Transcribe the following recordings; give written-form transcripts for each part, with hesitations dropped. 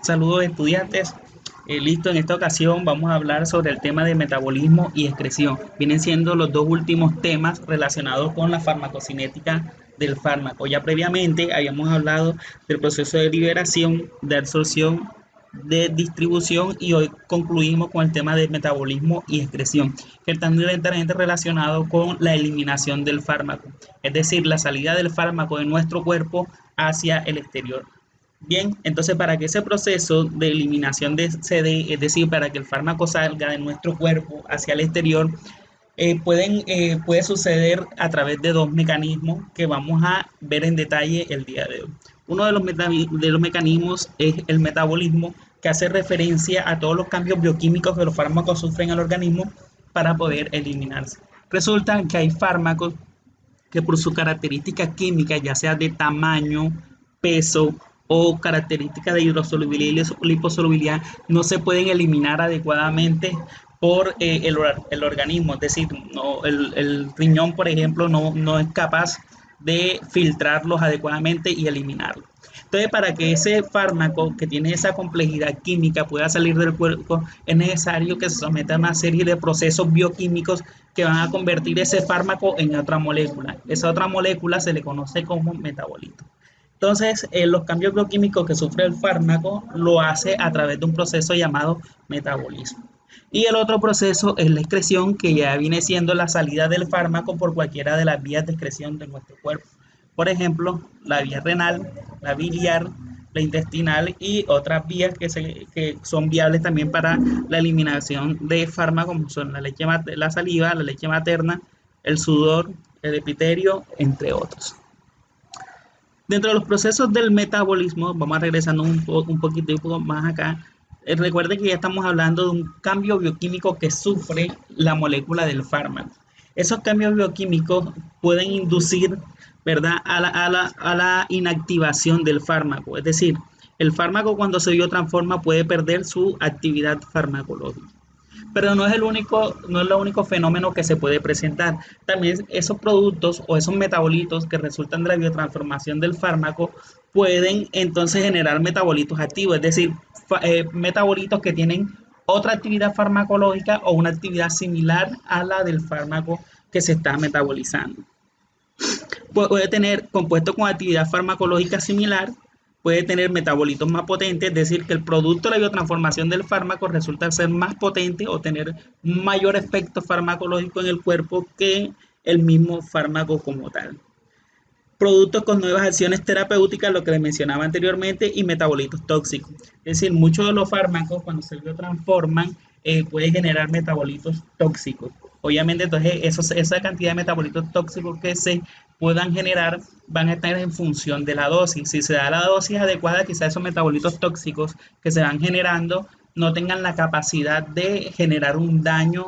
Saludos estudiantes. Listo, en esta ocasión vamos a hablar sobre el tema de metabolismo y excreción. Vienen siendo los dos últimos temas relacionados con la farmacocinética del fármaco. Ya previamente habíamos hablado del proceso de liberación, de absorción, de distribución y hoy concluimos con el tema de metabolismo y excreción, que están directamente relacionados con la eliminación del fármaco, es decir, la salida del fármaco de nuestro cuerpo hacia el exterior. Bien, entonces para que ese proceso de eliminación se dé, es decir, para que el fármaco salga de nuestro cuerpo hacia el exterior, puede suceder a través de dos mecanismos que vamos a ver en detalle el día de hoy. Uno de los mecanismos es el metabolismo, que hace referencia a todos los cambios bioquímicos que los fármacos sufren al organismo para poder eliminarse. Resulta que hay fármacos que por su característica química, ya sea de tamaño, peso o características de hidrosolubilidad y liposolubilidad, no se pueden eliminar adecuadamente por el organismo. Es decir, el riñón, por ejemplo, no es capaz de filtrarlos adecuadamente y eliminarlos. Entonces, para que ese fármaco que tiene esa complejidad química pueda salir del cuerpo, es necesario que se someta a una serie de procesos bioquímicos que van a convertir ese fármaco en otra molécula. Esa otra molécula se le conoce como metabolito. Entonces, los cambios bioquímicos que sufre el fármaco lo hace a través de un proceso llamado metabolismo. Y el otro proceso es la excreción, que ya viene siendo la salida del fármaco por cualquiera de las vías de excreción de nuestro cuerpo. Por ejemplo, la vía renal, la biliar, la intestinal y otras vías que son viables también para la eliminación de fármacos, como son la saliva, la leche materna, el sudor, el epiterio, entre otros. Dentro de los procesos del metabolismo, vamos a regresando un poquito más acá. Recuerden que ya estamos hablando de un cambio bioquímico que sufre la molécula del fármaco. Esos cambios bioquímicos pueden inducir, ¿verdad?, a la inactivación del fármaco. Es decir, el fármaco cuando se biotransforma puede perder su actividad farmacológica. Pero no es el único fenómeno que se puede presentar. También esos productos o esos metabolitos que resultan de la biotransformación del fármaco pueden entonces generar metabolitos activos, es decir, metabolitos que tienen otra actividad farmacológica o una actividad similar a la del fármaco que se está metabolizando. Puede tener compuestos con actividad farmacológica similar, puede tener metabolitos más potentes, es decir, que el producto de la biotransformación del fármaco resulta ser más potente o tener un mayor efecto farmacológico en el cuerpo que el mismo fármaco como tal. Productos con nuevas acciones terapéuticas, lo que les mencionaba anteriormente, y metabolitos tóxicos. Es decir, muchos de los fármacos cuando se biotransforman pueden generar metabolitos tóxicos. Obviamente, entonces, esa cantidad de metabolitos tóxicos que se puedan generar van a estar en función de la dosis. Si se da la dosis adecuada, quizás esos metabolitos tóxicos que se van generando no tengan la capacidad de generar un daño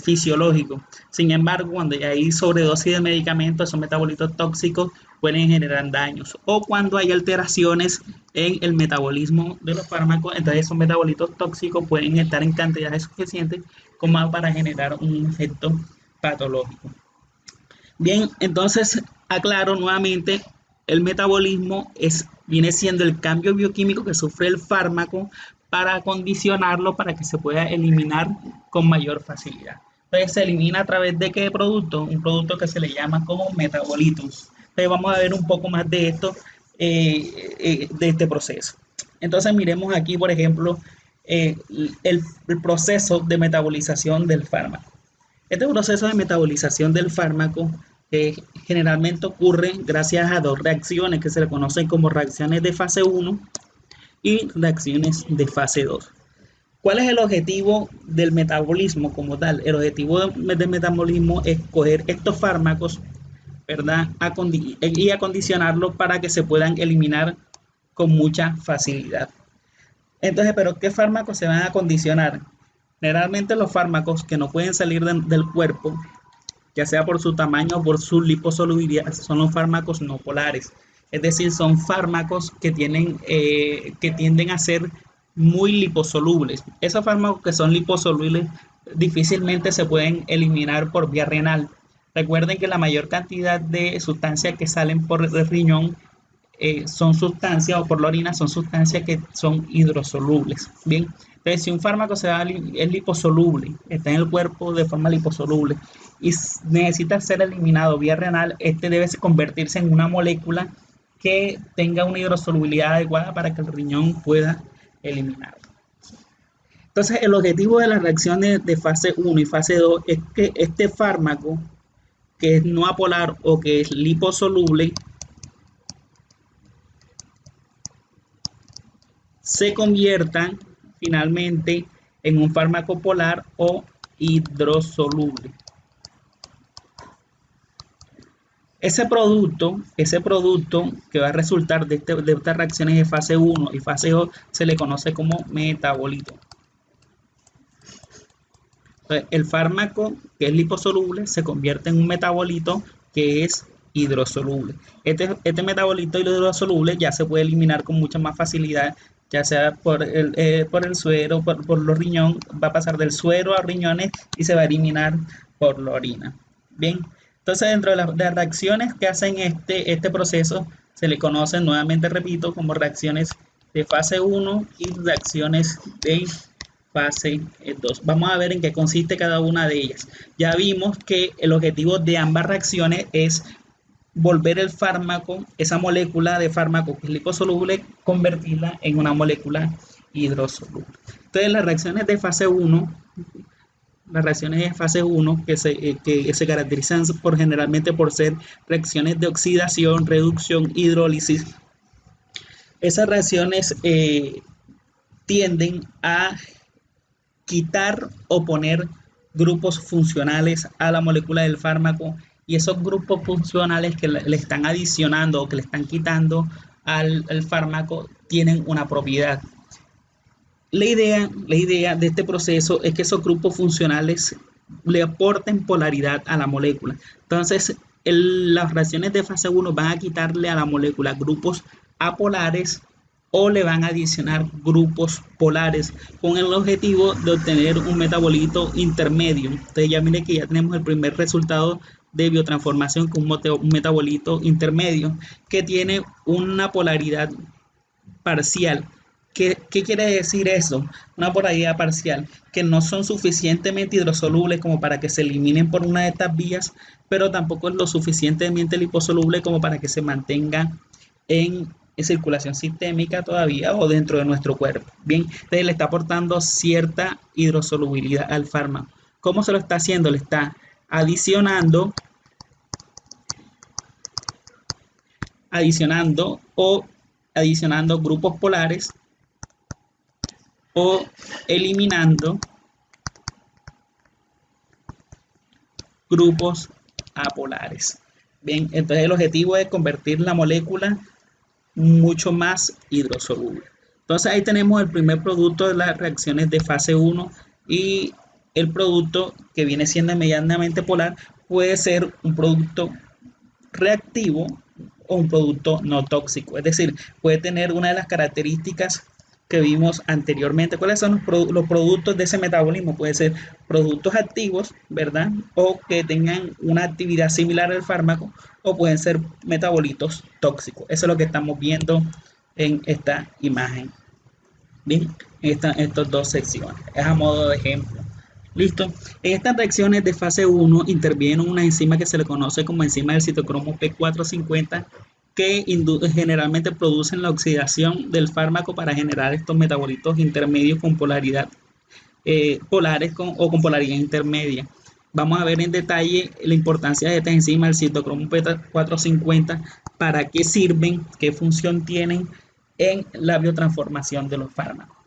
fisiológico. Sin embargo, cuando hay sobredosis de medicamentos, esos metabolitos tóxicos pueden generar daños. O cuando hay alteraciones en el metabolismo de los fármacos, entonces esos metabolitos tóxicos pueden estar en cantidades suficientes como para generar un efecto patológico. Bien, entonces aclaro nuevamente, el metabolismo viene siendo el cambio bioquímico que sufre el fármaco para acondicionarlo para que se pueda eliminar con mayor facilidad. Entonces se elimina a través de ¿qué producto? Un producto que se le llama como metabolitos. Entonces vamos a ver un poco más de esto, de este proceso. Entonces miremos aquí, por ejemplo, el proceso de metabolización del fármaco. Este proceso de metabolización del fármaco generalmente ocurre gracias a dos reacciones que se le conocen como reacciones de fase 1 y reacciones de fase 2. ¿Cuál es el objetivo del metabolismo como tal? El objetivo del metabolismo es coger estos fármacos, ¿verdad?, y acondicionarlos para que se puedan eliminar con mucha facilidad. Entonces, ¿pero qué fármacos se van a acondicionar? Generalmente los fármacos que no pueden salir del cuerpo, ya sea por su tamaño o por su liposolubilidad, son los fármacos no polares. Es decir, son fármacos que tienden a ser muy liposolubles. Esos fármacos que son liposolubles difícilmente se pueden eliminar por vía renal. Recuerden que la mayor cantidad de sustancias que salen por el riñón son sustancias, o por la orina, son sustancias que son hidrosolubles. Bien, entonces si un fármaco es liposoluble, está en el cuerpo de forma liposoluble y necesita ser eliminado vía renal, este debe convertirse en una molécula que tenga una hidrosolubilidad adecuada para que el riñón pueda eliminarlo. Entonces, el objetivo de las reacciones de fase 1 y fase 2 es que este fármaco, que es no apolar o que es liposoluble, se convierta finalmente en un fármaco polar o hidrosoluble. Ese producto que va a resultar de estas reacciones de fase 1 y fase 2 se le conoce como metabolito. Entonces, el fármaco que es liposoluble se convierte en un metabolito que es hidrosoluble. Este metabolito hidrosoluble ya se puede eliminar con mucha más facilidad, ya sea por el suero, por los riñones, va a pasar del suero a riñones y se va a eliminar por la orina. Bien, entonces dentro de las reacciones que hacen este proceso se le conocen, nuevamente repito, como reacciones de fase 1 y reacciones de fase 2. Vamos a ver en qué consiste cada una de ellas. Ya vimos que el objetivo de ambas reacciones es volver el fármaco, esa molécula de fármaco que es liposoluble, convertirla en una molécula hidrosoluble. Entonces las reacciones de fase 1, que se caracterizan generalmente por ser reacciones de oxidación, reducción, hidrólisis. Esas reacciones tienden a quitar o poner grupos funcionales a la molécula del fármaco, y esos grupos funcionales que le están adicionando o que le están quitando al fármaco tienen una propiedad. La idea de este proceso es que esos grupos funcionales le aporten polaridad a la molécula. Entonces, las reacciones de fase 1 van a quitarle a la molécula grupos apolares o le van a adicionar grupos polares con el objetivo de obtener un metabolito intermedio. Entonces ya miren que ya tenemos el primer resultado de biotransformación con un metabolito intermedio que tiene una polaridad parcial. ¿Qué quiere decir eso? Una polaridad parcial, que no son suficientemente hidrosolubles como para que se eliminen por una de estas vías, pero tampoco es lo suficientemente liposoluble como para que se mantenga en circulación sistémica todavía o dentro de nuestro cuerpo. Bien, entonces le está aportando cierta hidrosolubilidad al fármaco. ¿Cómo se lo está haciendo? Le está adicionando grupos polares o eliminando grupos apolares. Bien, entonces el objetivo es convertir la molécula mucho más hidrosoluble. Entonces ahí tenemos el primer producto de las reacciones de fase 1, y el producto que viene siendo medianamente polar puede ser un producto reactivo o un producto no tóxico, es decir, puede tener una de las características que vimos anteriormente. ¿Cuáles son los productos de ese metabolismo? Pueden ser productos activos, ¿verdad? O que tengan una actividad similar al fármaco, o pueden ser metabolitos tóxicos. Eso es lo que estamos viendo en esta imagen. Bien, en estas dos secciones. Es a modo de ejemplo. ¿Listo? En estas reacciones de fase 1 interviene una enzima que se le conoce como enzima del citocromo P450, que generalmente producen la oxidación del fármaco para generar estos metabolitos intermedios con polaridad polares o con polaridad intermedia. Vamos a ver en detalle la importancia de esta enzima, el citocromo P450, para qué sirven, qué función tienen en la biotransformación de los fármacos.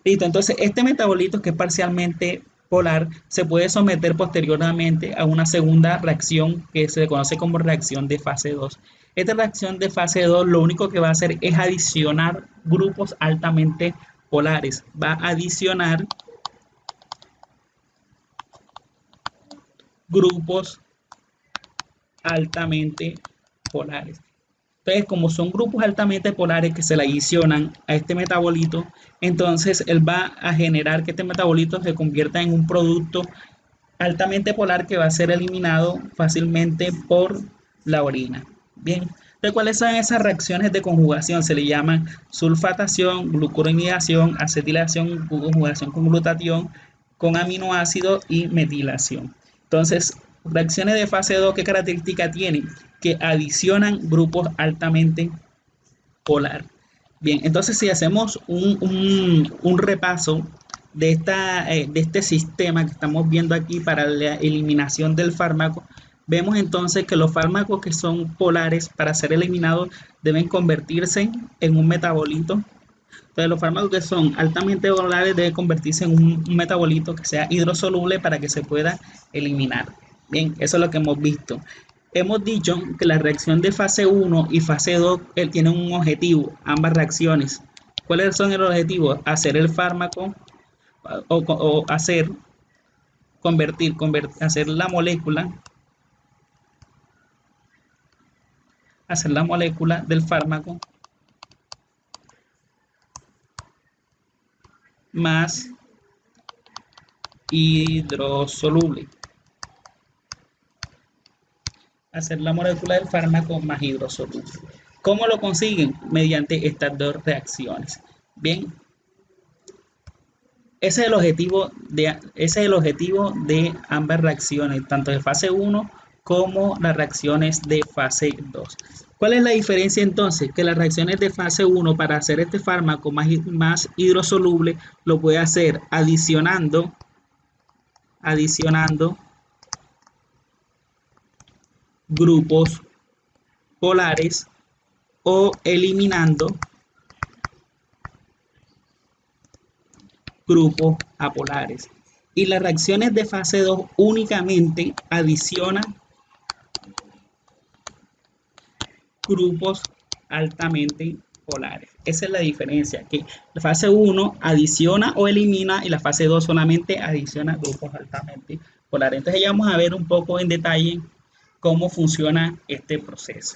Listo, entonces este metabolito, que es parcialmente polar, se puede someter posteriormente a una segunda reacción que se conoce como reacción de fase 2. Esta reacción de fase 2 lo único que va a hacer es adicionar grupos altamente polares. Va a adicionar grupos altamente polares. Entonces, como son grupos altamente polares que se le adicionan a este metabolito, entonces él va a generar que este metabolito se convierta en un producto altamente polar que va a ser eliminado fácilmente por la orina. Bien, Entonces, ¿cuáles son esas reacciones de conjugación? Se le llaman sulfatación, glucuronidación, acetilación, conjugación con glutatión, con aminoácidos y metilación. Entonces, reacciones de fase 2, ¿qué característica tienen? Que adicionan grupos altamente polar. Bien, entonces si hacemos un repaso de este sistema que estamos viendo aquí para la eliminación del fármaco, vemos entonces que los fármacos que son polares para ser eliminados deben convertirse en un metabolito. Entonces los fármacos que son altamente polares deben convertirse en un metabolito que sea hidrosoluble para que se pueda eliminar. Bien, eso es lo que hemos visto. Hemos dicho que la reacción de fase 1 y fase 2 tienen un objetivo, ambas reacciones. ¿Cuáles son los objetivos? Hacer el fármaco o hacer la molécula del fármaco más hidrosoluble. Hacer la molécula del fármaco más hidrosoluble. ¿Cómo lo consiguen? Mediante estas dos reacciones. Bien, ese es el objetivo de ambas reacciones, tanto de fase 1 como las reacciones de fase 2. ¿Cuál es la diferencia entonces? Que las reacciones de fase 1 para hacer este fármaco más hidrosoluble lo puede hacer adicionando grupos polares o eliminando grupos apolares. Y las reacciones de fase 2 únicamente adicionan grupos altamente polares. Esa es la diferencia, que la fase 1 adiciona o elimina y la fase 2 solamente adiciona grupos altamente polares. Entonces ya vamos a ver un poco en detalle cómo funciona este proceso.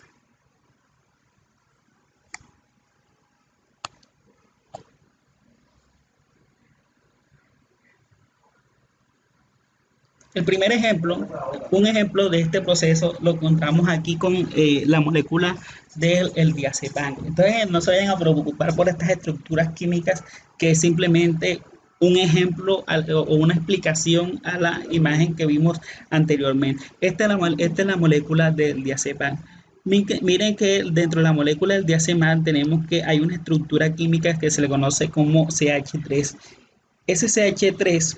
El primer ejemplo, un ejemplo de este proceso lo encontramos aquí con la molécula del diazepam. Entonces no se vayan a preocupar por estas estructuras químicas, que es simplemente un ejemplo o una explicación a la imagen que vimos anteriormente. Esta es la molécula del diazepam. Miren que dentro de la molécula del diazepam tenemos que hay una estructura química que se le conoce como CH3. Ese CH3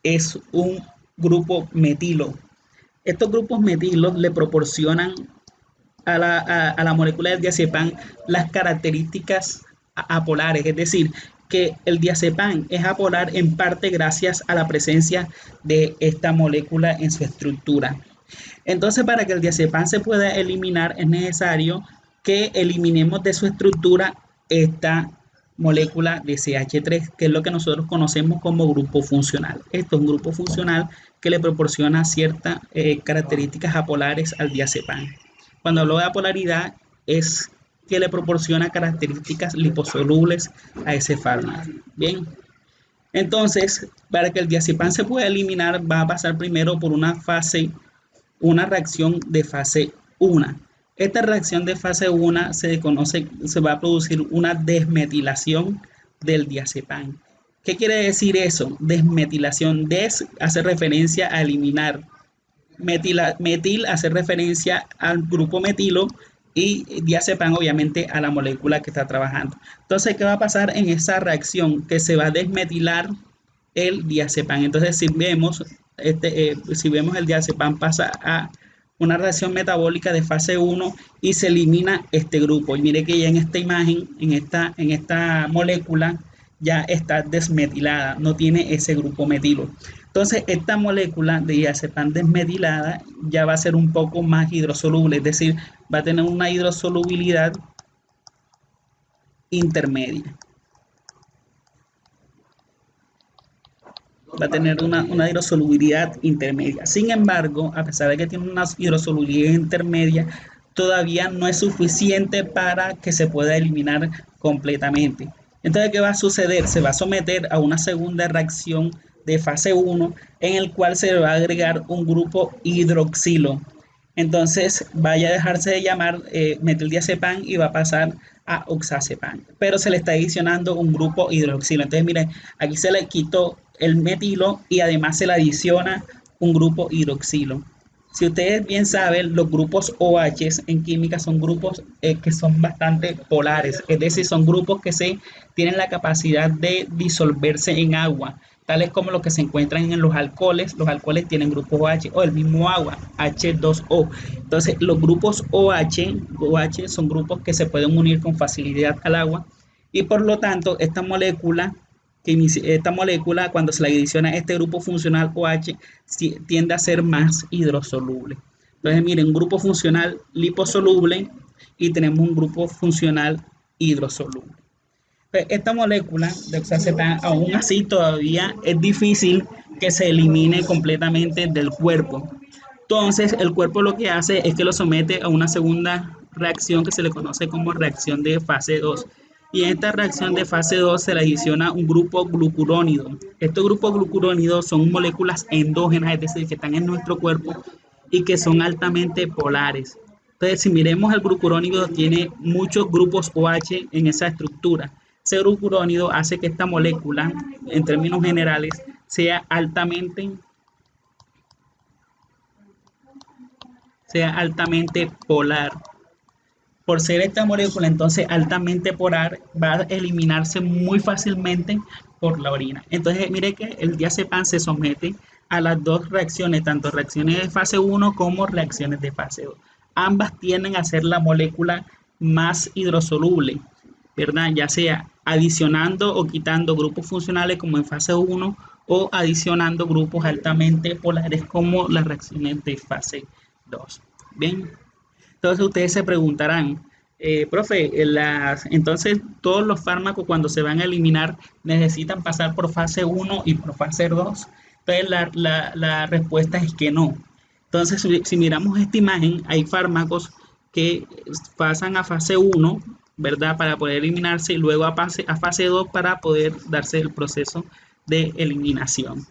es un grupo metilo. Estos grupos metilos le proporcionan a la molécula del diazepam las características apolares, es decir, que el diazepam es apolar en parte gracias a la presencia de esta molécula en su estructura. Entonces, para que el diazepam se pueda eliminar, es necesario que eliminemos de su estructura esta molécula de CH3, que es lo que nosotros conocemos como grupo funcional. Esto es un grupo funcional que le proporciona ciertas características apolares al diazepam. Cuando hablo de apolaridad, es que le proporciona características liposolubles a ese fármaco. Bien, entonces, para que el diazepam se pueda eliminar, va a pasar primero por una reacción de fase 1. Esta reacción de fase 1 se va a producir una desmetilación del diazepam. ¿Qué quiere decir eso? Desmetilación. Des hace referencia a eliminar. Metil hace referencia al grupo metilo y diazepam obviamente a la molécula que está trabajando. Entonces, ¿qué va a pasar en esa reacción? Que se va a desmetilar el diazepam. Entonces, si vemos el diazepam pasa a una reacción metabólica de fase 1 y se elimina este grupo. Y mire que ya en esta imagen, en esta molécula, ya está desmetilada, no tiene ese grupo metilo. Entonces, esta molécula de diazepam desmetilada ya va a ser un poco más hidrosoluble, es decir, va a tener una hidrosolubilidad intermedia. Va a tener una hidrosolubilidad intermedia. Sin embargo, a pesar de que tiene una hidrosolubilidad intermedia, todavía no es suficiente para que se pueda eliminar completamente. Entonces, ¿qué va a suceder? Se va a someter a una segunda reacción de fase 1 en el cual se va a agregar un grupo hidroxilo. Entonces vaya a dejarse de llamar metildiazepam y va a pasar a oxazepam. Pero se le está adicionando un grupo hidroxilo. Entonces miren, aquí se le quitó el metilo y además se le adiciona un grupo hidroxilo. Si ustedes bien saben, los grupos OH en química son grupos que son bastante polares, es decir, son grupos que tienen la capacidad de disolverse en agua, tales como los que se encuentran en los alcoholes. Los alcoholes tienen grupos OH o el mismo agua, H2O. Entonces, los grupos OH son grupos que se pueden unir con facilidad al agua y por lo tanto, esta molécula, cuando se le adiciona a este grupo funcional OH, tiende a ser más hidrosoluble. Entonces, miren, un grupo funcional liposoluble y tenemos un grupo funcional hidrosoluble. Pues esta molécula de oxazepam, aún así, todavía es difícil que se elimine completamente del cuerpo. Entonces, el cuerpo lo que hace es que lo somete a una segunda reacción que se le conoce como reacción de fase 2. Y en esta reacción de fase 2 se le adiciona un grupo glucurónido. Estos grupos glucurónidos son moléculas endógenas, es decir, que están en nuestro cuerpo y que son altamente polares. Entonces, si miremos el glucurónido, tiene muchos grupos OH en esa estructura. Ese glucurónido hace que esta molécula, en términos generales, sea altamente polar. Por ser esta molécula entonces altamente polar, va a eliminarse muy fácilmente por la orina. Entonces mire que el diazepam se somete a las dos reacciones, tanto reacciones de fase 1 como reacciones de fase 2. Ambas tienden a ser la molécula más hidrosoluble, ¿verdad? Ya sea adicionando o quitando grupos funcionales como en fase 1 o adicionando grupos altamente polares como las reacciones de fase 2. Bien. Entonces ustedes se preguntarán, profe, entonces todos los fármacos cuando se van a eliminar necesitan pasar por fase 1 y por fase 2. Entonces la respuesta es que no. Entonces si miramos esta imagen, hay fármacos que pasan a fase 1, ¿verdad? Para poder eliminarse y luego a fase 2 para poder darse el proceso de eliminación.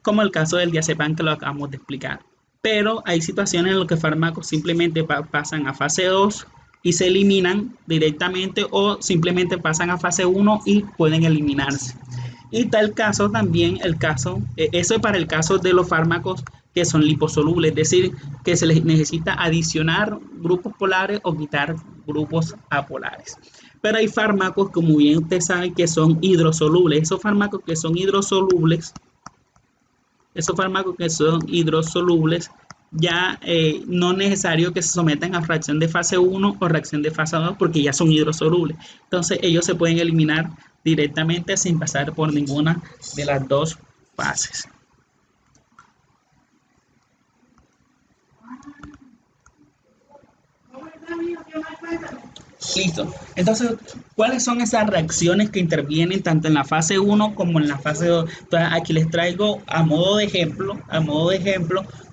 Como el caso del diazepam que lo acabamos de explicar. Pero hay situaciones en las que fármacos simplemente pasan a fase 2 y se eliminan directamente o simplemente pasan a fase 1 y pueden eliminarse. Y tal caso también eso es para el caso de los fármacos que son liposolubles, es decir, que se les necesita adicionar grupos polares o quitar grupos apolares. Pero hay fármacos, como bien ustedes saben, que son hidrosolubles. Esos fármacos que son hidrosolubles ya no es necesario que se sometan a reacción de fase 1 o reacción de fase 2 porque ya son hidrosolubles. Entonces ellos se pueden eliminar directamente sin pasar por ninguna de las dos fases. Listo. Entonces, ¿cuáles son esas reacciones que intervienen tanto en la fase 1 como en la fase 2? Entonces, aquí les traigo a modo de ejemplo,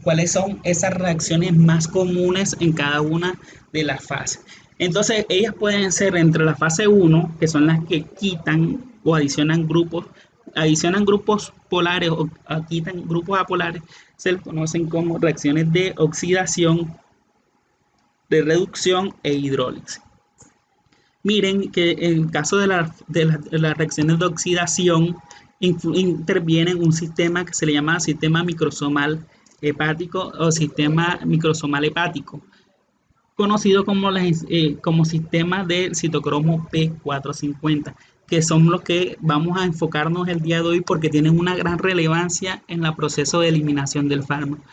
cuáles son esas reacciones más comunes en cada una de las fases. Entonces, ellas pueden ser entre la fase 1, que son las que quitan o adicionan grupos polares o quitan grupos apolares, se les conocen como reacciones de oxidación, de reducción e hidrólisis. Miren que en el caso de las reacciones de oxidación interviene un sistema que se le llama sistema microsomal hepático o sistema microsomal hepático, conocido como sistema de citocromo P450, que son los que vamos a enfocarnos el día de hoy porque tienen una gran relevancia en el proceso de eliminación del fármaco.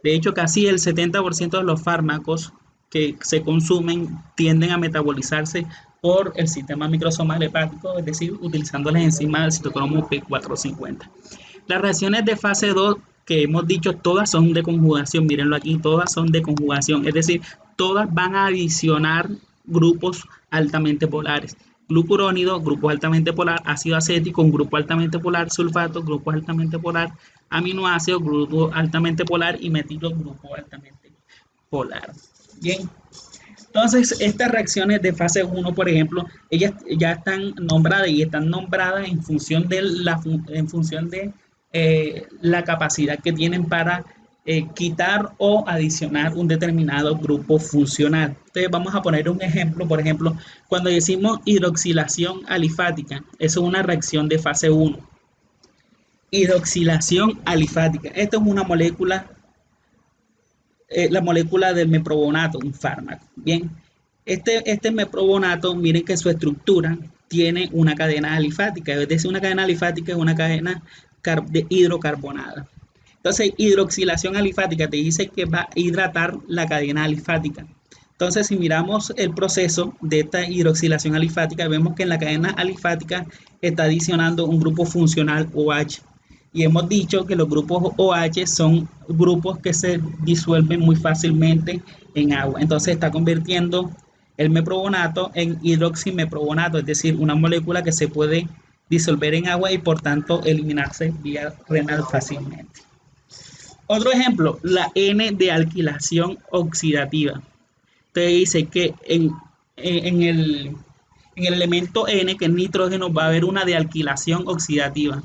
De hecho, casi el 70% de los fármacos que se consumen tienden a metabolizarse por el sistema microsomal hepático, es decir, utilizando las enzimas del citocromo P450. Las reacciones de fase 2 que hemos dicho, todas son de conjugación, mírenlo aquí, todas son de conjugación, es decir, todas van a adicionar grupos altamente polares. Glucurónido, grupo altamente polar, ácido acético, un grupo altamente polar, sulfato, grupo altamente polar, aminoácido, grupo altamente polar y metilo, grupo altamente polar. Bien, entonces estas reacciones de fase 1, por ejemplo, ellas ya están nombradas en función de la capacidad que tienen para quitar o adicionar un determinado grupo funcional. Entonces vamos a poner un ejemplo, por ejemplo, cuando decimos hidroxilación alifática, eso es una reacción de fase 1. Hidroxilación alifática, esto es una molécula, la molécula del meprobonato, un fármaco. Bien, este meprobonato, miren que su estructura tiene una cadena alifática, es decir, una cadena alifática es una cadena de hidrocarbonada. Entonces, hidroxilación alifática te dice que va a hidratar la cadena alifática. Entonces, si miramos el proceso de esta hidroxilación alifática, vemos que en la cadena alifática está adicionando un grupo funcional OH. Y hemos dicho que los grupos OH son grupos que se disuelven muy fácilmente en agua. Entonces, está convirtiendo el meprobonato en hidroximeprobonato, es decir, una molécula que se puede disolver en agua y por tanto eliminarse vía renal fácilmente. Otro ejemplo, la N de alquilación oxidativa. Te dice que en el elemento N, que es nitrógeno, va a haber una dealquilación oxidativa.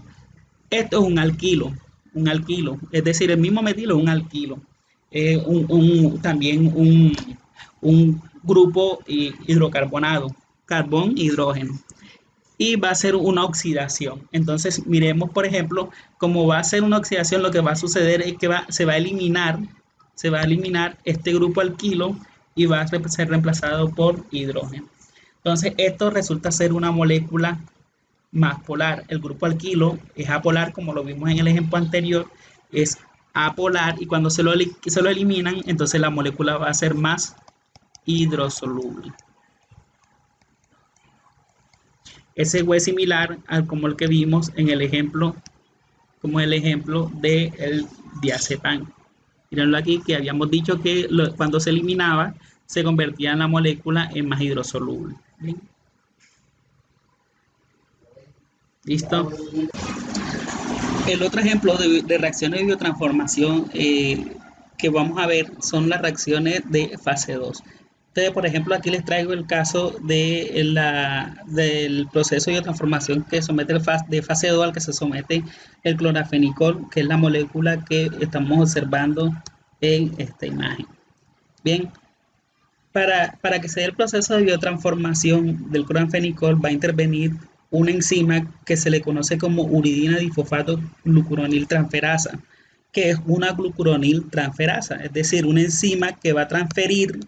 Esto es un alquilo, es decir, el mismo metilo es un alquilo. También un grupo hidrocarbonado, carbón, hidrógeno. Y va a ser una oxidación. Entonces, miremos, por ejemplo, cómo va a ser una oxidación, lo que va a suceder es que se va a eliminar este grupo alquilo y va a ser reemplazado por hidrógeno. Entonces, esto resulta ser una molécula más polar. El grupo alquilo es apolar, como lo vimos en el ejemplo anterior, es apolar y cuando se lo eliminan, entonces la molécula va a ser más hidrosoluble. Ese es similar a como el que vimos en el ejemplo, como el ejemplo del diazepam. Mírenlo aquí, que habíamos dicho que cuando se eliminaba, se convertía en la molécula en más hidrosoluble. ¿Bien? ¿Listo? El otro ejemplo de reacciones de biotransformación que vamos a ver son las reacciones de fase 2. Entonces, por ejemplo, aquí les traigo el caso del proceso de biotransformación que somete de fase 2 al que se somete el clorafenicol, que es la molécula que estamos observando en esta imagen. Bien, para que se dé el proceso de biotransformación del clorafenicol va a intervenir una enzima que se le conoce como uridina difosfato glucuronil transferasa, que es una glucuronil transferasa, es decir, una enzima que va a transferir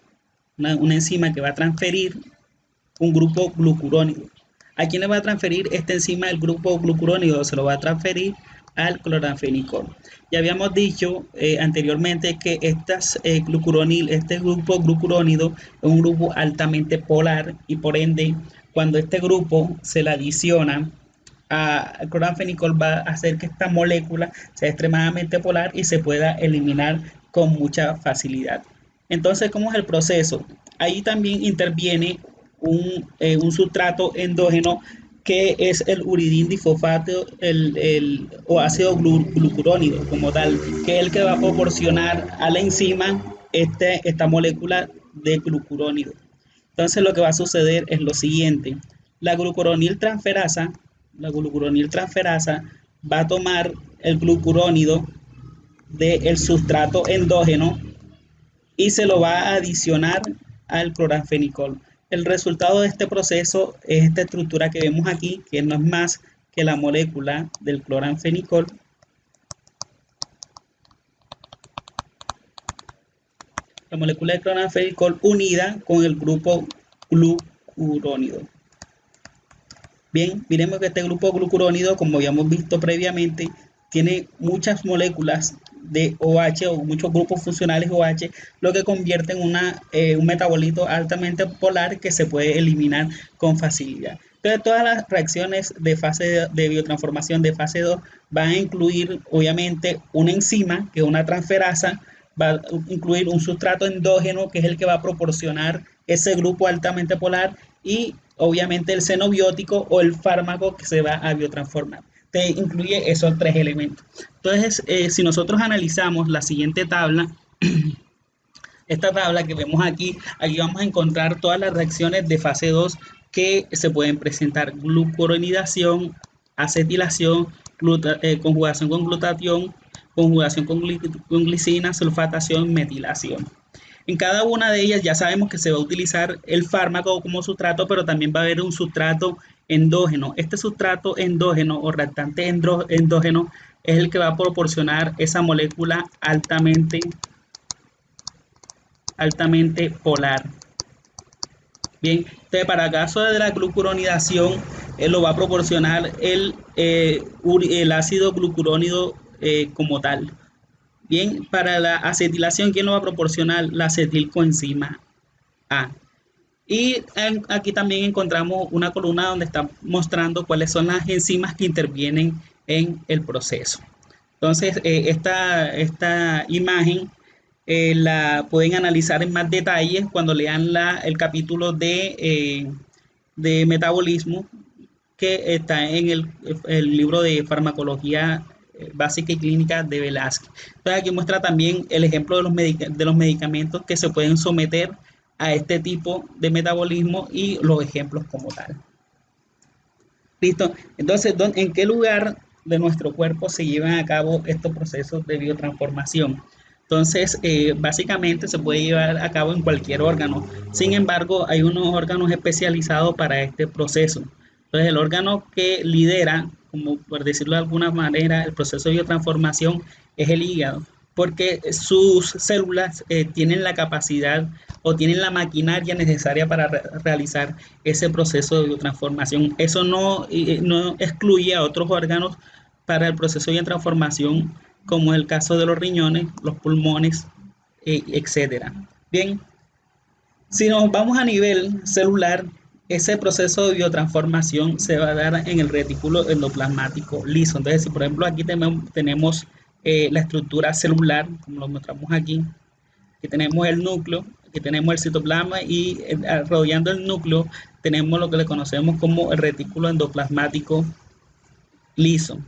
un grupo glucurónido. ¿A quién le va a transferir esta enzima el grupo glucurónido? Se lo va a transferir al clorafenicol. Ya habíamos dicho anteriormente que este grupo glucurónido es un grupo altamente polar y por ende, cuando este grupo se le adiciona al clorafenicol va a hacer que esta molécula sea extremadamente polar y se pueda eliminar con mucha facilidad. Entonces, ¿cómo es el proceso? Ahí también interviene un sustrato endógeno que es el uridín difosfato o ácido glucurónido como tal, que es el que va a proporcionar a la enzima esta molécula de glucurónido. Entonces, lo que va a suceder es lo siguiente. La glucuronil transferasa va a tomar el glucurónido del sustrato endógeno y se lo va a adicionar al clorafenicol. El resultado de este proceso es esta estructura que vemos aquí, que no es más que la molécula del clorafenicol. La molécula de clorafenicol unida con el grupo glucurónido. Bien, miremos que este grupo glucurónido, como habíamos visto previamente, tiene muchas moléculas de OH o muchos grupos funcionales OH, lo que convierte en un metabolito altamente polar que se puede eliminar con facilidad. Entonces, todas las reacciones de biotransformación de fase 2 van a incluir, obviamente, una enzima, que es una transferasa, va a incluir un sustrato endógeno, que es el que va a proporcionar ese grupo altamente polar, y obviamente el xenobiótico o el fármaco que se va a biotransformar. Te incluye esos tres elementos. Entonces, si nosotros analizamos la siguiente tabla, esta tabla que vemos aquí vamos a encontrar todas las reacciones de fase 2 que se pueden presentar: glucuronidación, acetilación, conjugación con glutatión, conjugación con glicina, sulfatación, metilación. En cada una de ellas ya sabemos que se va a utilizar el fármaco como sustrato, pero también va a haber un sustrato endógeno. Este sustrato endógeno o reactante endógeno es el que va a proporcionar esa molécula altamente polar. Bien, entonces para el caso de la glucuronidación, lo va a proporcionar el ácido glucurónido como tal. Bien, para la acetilación, ¿quién lo va a proporcionar? La acetilcoenzima A. Y aquí también encontramos una columna donde está mostrando cuáles son las enzimas que intervienen en el proceso. Entonces, esta imagen la pueden analizar en más detalles cuando lean el capítulo de metabolismo que está en el libro de farmacología básica y clínica de Velázquez. Entonces aquí muestra también el ejemplo de los medicamentos que se pueden someter a este tipo de metabolismo y los ejemplos como tal. ¿Listo? Entonces, ¿en qué lugar de nuestro cuerpo se llevan a cabo estos procesos de biotransformación? Entonces, básicamente se puede llevar a cabo en cualquier órgano. Sin embargo, hay unos órganos especializados para este proceso. Entonces, el órgano que lidera, como por decirlo de alguna manera, el proceso de biotransformación es el hígado, porque sus células tienen la capacidad o tienen la maquinaria necesaria para realizar ese proceso de biotransformación. Eso no excluye a otros órganos para el proceso de biotransformación, como es el caso de los riñones, los pulmones, etcétera. Bien, si nos vamos a nivel celular, ese proceso de biotransformación se va a dar en el retículo endoplasmático liso. Entonces, si por ejemplo aquí tenemos la estructura celular, como lo mostramos aquí tenemos el núcleo, aquí tenemos el citoplasma y rodeando el núcleo tenemos lo que le conocemos como el retículo endoplasmático liso.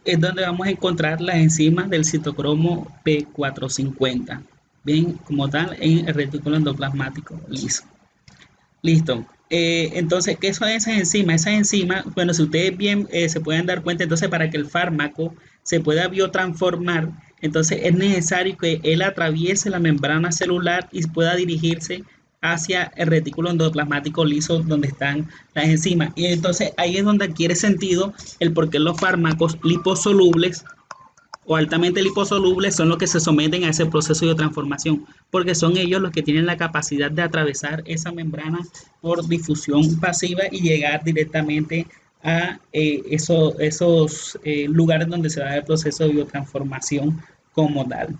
Es donde vamos a encontrar las enzimas del citocromo P450, bien, como tal en el retículo endoplasmático liso. Listo. Entonces, ¿qué son esas enzimas? Esas enzimas, bueno, si ustedes bien se pueden dar cuenta, entonces para que el fármaco se pueda biotransformar, entonces es necesario que él atraviese la membrana celular y pueda dirigirse hacia el retículo endoplasmático liso donde están las enzimas. Y entonces ahí es donde adquiere sentido el por qué los fármacos liposolubles o altamente liposolubles son los que se someten a ese proceso de transformación, porque son ellos los que tienen la capacidad de atravesar esa membrana por difusión pasiva y llegar directamente a esos lugares donde se da el proceso de biotransformación como tal.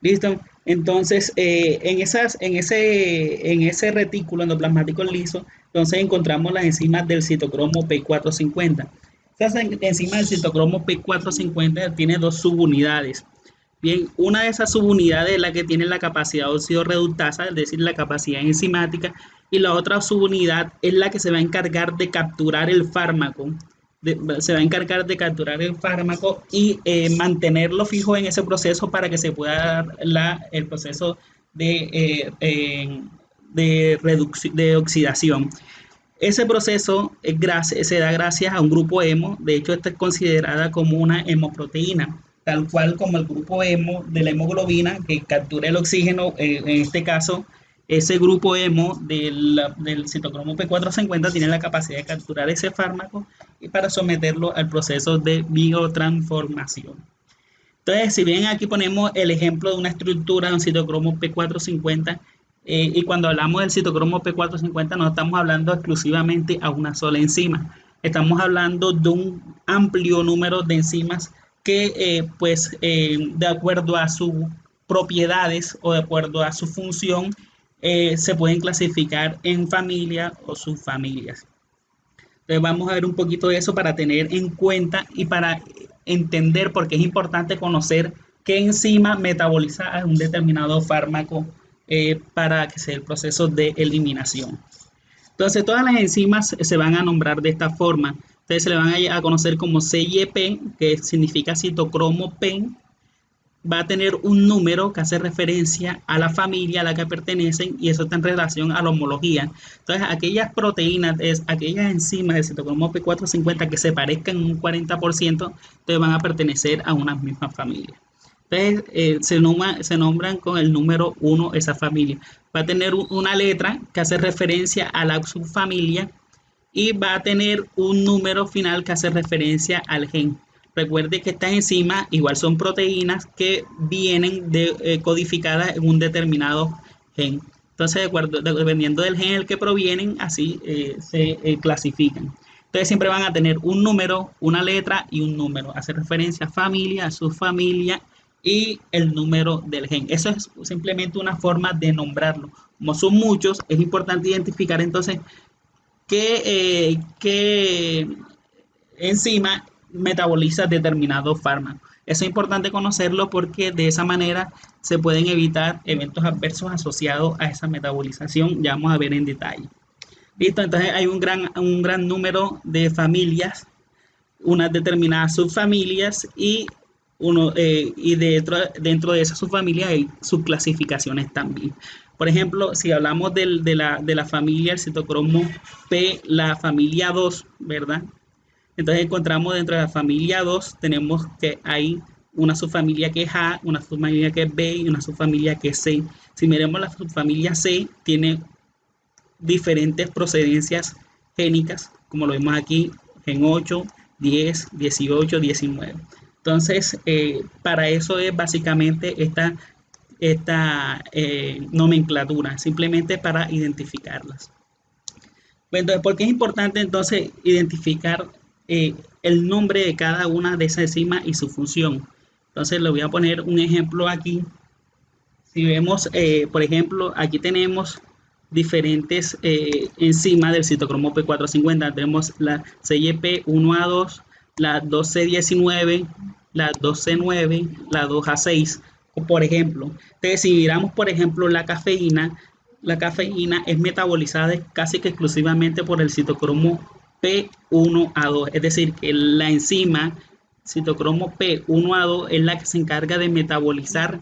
¿Listo? Entonces, en ese retículo endoplasmático liso, entonces encontramos las enzimas del citocromo P450. Esta enzima del citocromo P450 tiene dos subunidades. Bien, una de esas subunidades es la que tiene la capacidad oxidorreductasa, es decir, la capacidad enzimática, y la otra subunidad es la que se va a encargar de capturar el fármaco. Y mantenerlo fijo en ese proceso para que se pueda dar el proceso de oxidación. Ese proceso se da gracias a un grupo hemo. De hecho, esta es considerada como una hemoproteína, tal cual como el grupo hemo de la hemoglobina que captura el oxígeno. En este caso, ese grupo hemo del citocromo P450 tiene la capacidad de capturar ese fármaco y para someterlo al proceso de biotransformación. Entonces, si bien aquí ponemos el ejemplo de una estructura de un citocromo P450, y cuando hablamos del citocromo P450 no estamos hablando exclusivamente a una sola enzima, estamos hablando de un amplio número de enzimas que de acuerdo a sus propiedades o de acuerdo a su función se pueden clasificar en familia o subfamilias. Entonces vamos a ver un poquito de eso para tener en cuenta y para entender por qué es importante conocer qué enzima metaboliza a un determinado fármaco para que sea el proceso de eliminación. Entonces, todas las enzimas se van a nombrar de esta forma. Entonces, se le van a conocer como CYP, que significa citocromo PEN. Va a tener un número que hace referencia a la familia a la que pertenecen y eso está en relación a la homología. Entonces, aquellas proteínas, aquellas enzimas del citocromo P450 que se parezcan un 40%, entonces van a pertenecer a una misma familia. Entonces, se nombran con el número uno esa familia. Va a tener una letra que hace referencia a la subfamilia y va a tener un número final que hace referencia al gen. Recuerde que estas enzimas igual son proteínas que vienen codificadas en un determinado gen. Entonces, dependiendo del gen en el que provienen, así se clasifican. Entonces, siempre van a tener un número, una letra y un número. Hace referencia a familia, a subfamilia y el número del gen. Eso es simplemente una forma de nombrarlo. Como son muchos, es importante identificar entonces qué enzima metaboliza determinado fármaco. Eso es importante conocerlo porque de esa manera se pueden evitar eventos adversos asociados a esa metabolización. Ya vamos a ver en detalle. Listo, entonces hay un gran número de familias, unas determinadas subfamilias y dentro de esas subfamilias hay subclasificaciones también. Por ejemplo, si hablamos de la familia, el citocromo P, la familia 2, ¿verdad? Entonces encontramos dentro de la familia 2, tenemos que hay una subfamilia que es A, una subfamilia que es B y una subfamilia que es C. Si miremos la subfamilia C, tiene diferentes procedencias génicas, como lo vemos aquí, gen 8, 10, 18, 19. Entonces, para eso es básicamente esta nomenclatura, simplemente para identificarlas. Entonces, ¿por qué es importante entonces identificar el nombre de cada una de esas enzimas y su función? Entonces, le voy a poner un ejemplo aquí. Si vemos, por ejemplo, aquí tenemos diferentes enzimas del citocromo P450. Tenemos la CYP1A2, la 2C19, la 2C9, la 2A6, por ejemplo. Entonces, si miramos, por ejemplo, la cafeína es metabolizada casi que exclusivamente por el citocromo P1A2. Es decir, que la enzima citocromo P1A2 es la que se encarga de metabolizar